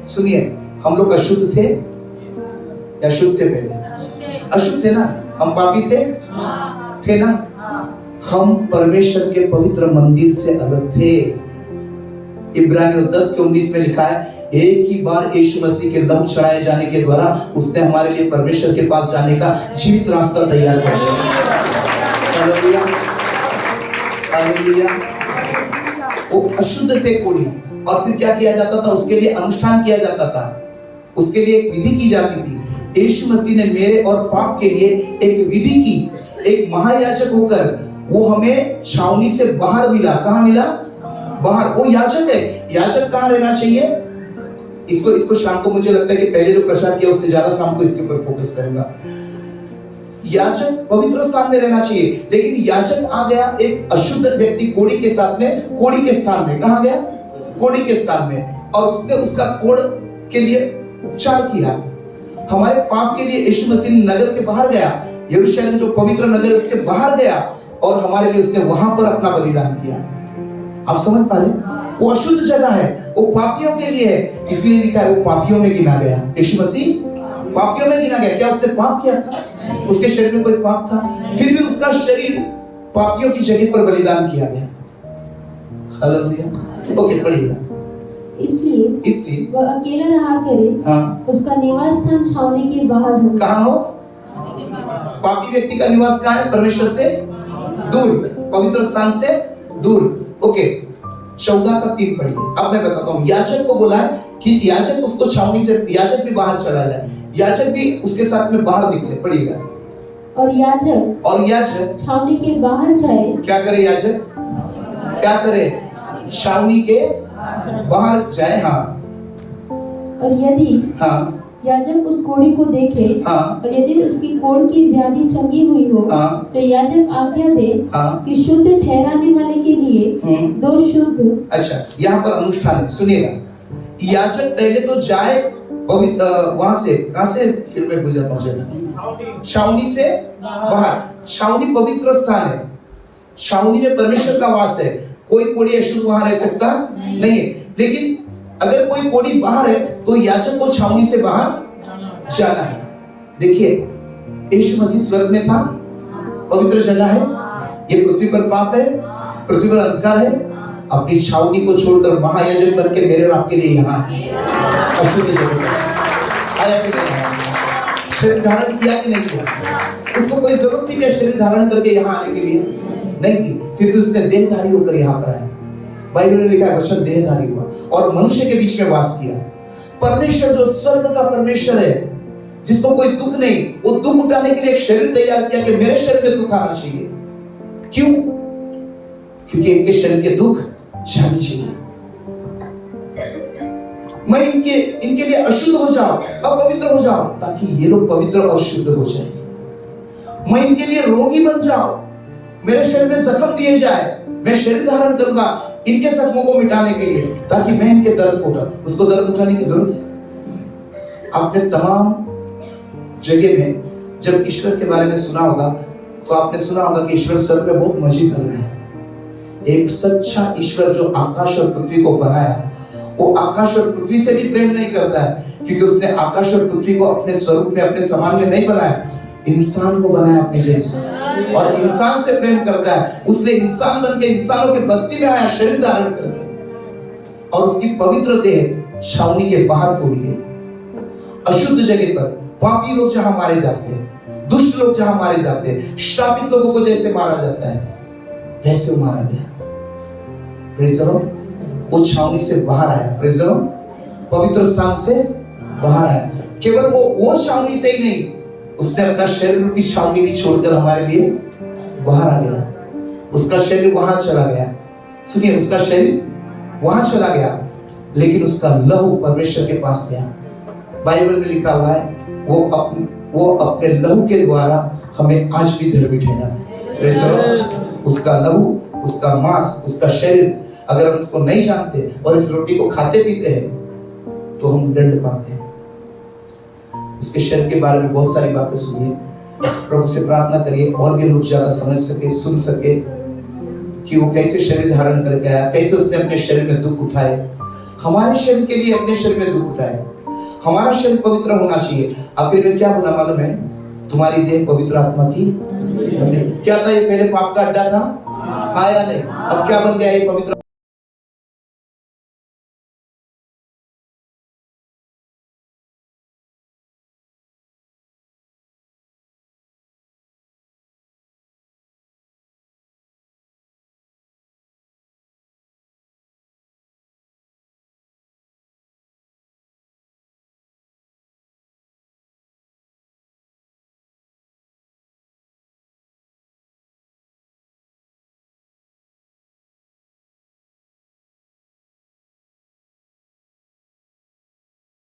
सुनिए, हम लोग अशुद्ध थे या शुद्ध थे? पहले अशुद्ध थे ना, हम पापी थे ना। हम परमेश्वर के पवित्र मंदिर से अलग थे। इब्रानियों 10 के 19 में लिखा है, एक ही बार यीशु मसीह के लहू चढ़ाए जाने के द्वारा उसने हमारे लिए परमेश्वर के पास जाने का जीवित रास्ता तैयार कर दिया। Hallelujah, hallelujah. वो अशुद्ध थे कोढ़ी, और फिर क्या किया जाता था? उसके लिए अनुष्ठान किया जाता था, उसके लिए एक विधि की जाती थी। यीशु मसीह ने मेरे और पाप के लिए एक विधि की, एक महायाजक होकर वो हमें छावनी से बाहर मिला। कहां मिला? बाहर। वो याजक है। याजक कहां रहना चाहिए? इसको शाम को मुझे लगता है कि पहले जो प्रचार किया उससे ज्यादा शाम को इसके ऊपर फोकस करूंगा। याजक पवित्र स्थान में रहना चाहिए, लेकिन याजक आ गया एक अशुद्ध व्यक्ति कोढ़ी के साथ में, कोढ़ी के स्थान में। कहां गया? कोढ़ी के स्थान में, और उसने उसका कोढ़ के लिए उपचार किया। हमारे पाप के लिए यीशु मसीह नगर के बाहर गया, यरूशलेम जो पवित्र नगर है उसके बाहर गया, और हमारे लिए उसने वहां पर अपना बलिदान किया। आप समझ पा रहे? वो अशुद्ध जगह है, वो पापियों के लिए है, इसलिए लिखा है वो पापियों में गिना गया। यीशु मसीह पापियों में गिना गया। क्या उसने पाप किया था? उसके शरीर में कोई पाप था? फिर भी उसका शरीर पापियों की जगह पर बलिदान किया गया। हालेलुया। ओके, पढ़िएगा। इसलिए वह अकेला रहा करे, उसका निवास स्थान छावनी के बाहर हो। कहाँ हो? पापी व्यक्ति का निवास कहाँ है? परमेश्वर से दूर, पवित्र स्थान से दूर। ओके, 14 का 3 पढ़िए। अब मैं बताता हूँ। याजक को बोला है कि याजक उसको छावनी से, याजक भी बाहर चला जाए, याजक भी उसके साथ में बाहर निकले। पढ़िएगा। और याजक छावनी के बाहर जाए। क्या करे याजक? क्या करे? छावनी के बाहर जाए। हाँ। और यदि याजक उस कोढ़ी को देखे और यदि उसकी कोढ़ की व्याधि चंगी हुई हो तो याजक आज्ञा दे कि शुद्ध ठहराने वाले के लिए 2 शुद्ध। अच्छा, यहाँ पर अनुष्ठान है, सुनिएगा। याजक पहले तो जाए वहां से, कहां से, फिर मैं भूल जाता हूँ, छावनी से बाहर। छावनी पवित्र स्थान है, छावनी में परमेश्वर का वास है, कोई कोढ़ी अशुद्ध वहां रह सकता नहीं है। लेकिन अगर कोई कोढ़ी बाहर है तो याजक को छावनी से बाहर जाना है। देखिए, यीशु मसीह स्वर्ग में था, पवित्र जगह है, ये पृथ्वी पर पाप है, पृथ्वी पर अंधकार है, अपनी छावनी को छोड़कर महायाजक बन के मेरे और आपके लिए यहाँ अशुद्ध जगह आया कि नहीं? शरीर धारण किया कि नहीं किया? उसको कोई जरूरत थी क्या शरीर धारण करके यहाँ आने के लिए? नहीं की, फिर भी उसने देहधारी होकर यहाँ पर आया। बाइबल में लिखा है वचन देहधारी हुआ और मनुष्य के बीच में वास किया। परमेश्वर जो स्वर्ग का परमेश्वर है, जिसको कोई दुख नहीं, वो दुख उठाने के लिए एक शरीर तैयार किया कि मेरे शरीर में दुख आना चाहिए। क्यों? क्योंकि इनके शरीर के दुख जाने चाहिए। मैं इनके लिए अशुद्ध हो जाऊं, अपवित्र हो जाऊं, ताकि ये लोग पवित्र और शुद्ध हो जाए। मैं इनके लिए रोगी बन जाऊं, मेरे शरीर में जख्म दिए जाए, मैं शरीर धारण करूंगा इनके जख्मों को मिटाने के लिए, ताकि मैं इनके दर्द को उठा। उसको दर्द उठाने की जरूरत है। आपने तमाम जगह में जब ईश्वर के बारे में सुना होगा तो आपने सुना होगा कि ईश्वर स्वर्ग में बहुत मजे कर रहे हैं। एक सच्चा ईश्वर जो आकाश और पृथ्वी को बनाया, वो आकाश और पृथ्वी से भी प्रेम नहीं करता है, क्योंकि उसने आकाश और पृथ्वी को अपने स्वरूप में, अपने समान में नहीं बनाया, इंसान को बनाया अपने जैसा, और इंसान से प्रेम करता है। उसने इंसान बनके इंसानों के बस्ती में आया, शरीर धारण करके, और उसकी पवित्र देह छावनी के बाहर तोड़ी गई। अशुद्ध जगह पर पापी लोग जहां मारे जाते हैं, दुष्ट लोग जहां मारे जाते हैं, श्रापित लोगों को जैसे मारा जाता है, वैसे मारा गया। Praise the Lord. वो छावनी से बाहर आया, प्रेज़ द लॉर्ड, पवित्र स्थान से बाहर आया। केवल वो छावनी से ही नहीं, उसने अपना शरीर रूपी छावनी भी छोड़कर हमारे लिए बाहर आ गया। उसका शरीर वहां चला गया, सुनिए, उसका शरीर वहां चला गया, लेकिन उसका लहू परमेश्वर के पास गया। बाइबल में लिखा हुआ है, वो अपने लहू के द्वारा हमें आज भी धर्मी ठहराता। उसका लहू, उसका मांस, उसका शरीर, अगर हम इसको नहीं जानते और इस रोटी को खाते पीते हैं तो हम दंड पाते हैं। उसके शरीर के बारे में बहुत सारी बातें सुनिए, प्रभु से प्रार्थना करिए और भी लोग ज्यादा समझ सके, सुन सके कि वो कैसे शरीर धारण करके आया, कैसे उसने अपने शरीर में दुख उठाए, हमारे शरीर के लिए अपने शरीर में दुख उठाए। हमारा शरीर पवित्र होना चाहिए। आखिर में क्या बोला मालूम है? तुम्हारी देह पवित्र आत्मा की क्या था? ये पहले पाप का अड्डा था, आया नहीं, अब क्या बन गया? ये पवित्र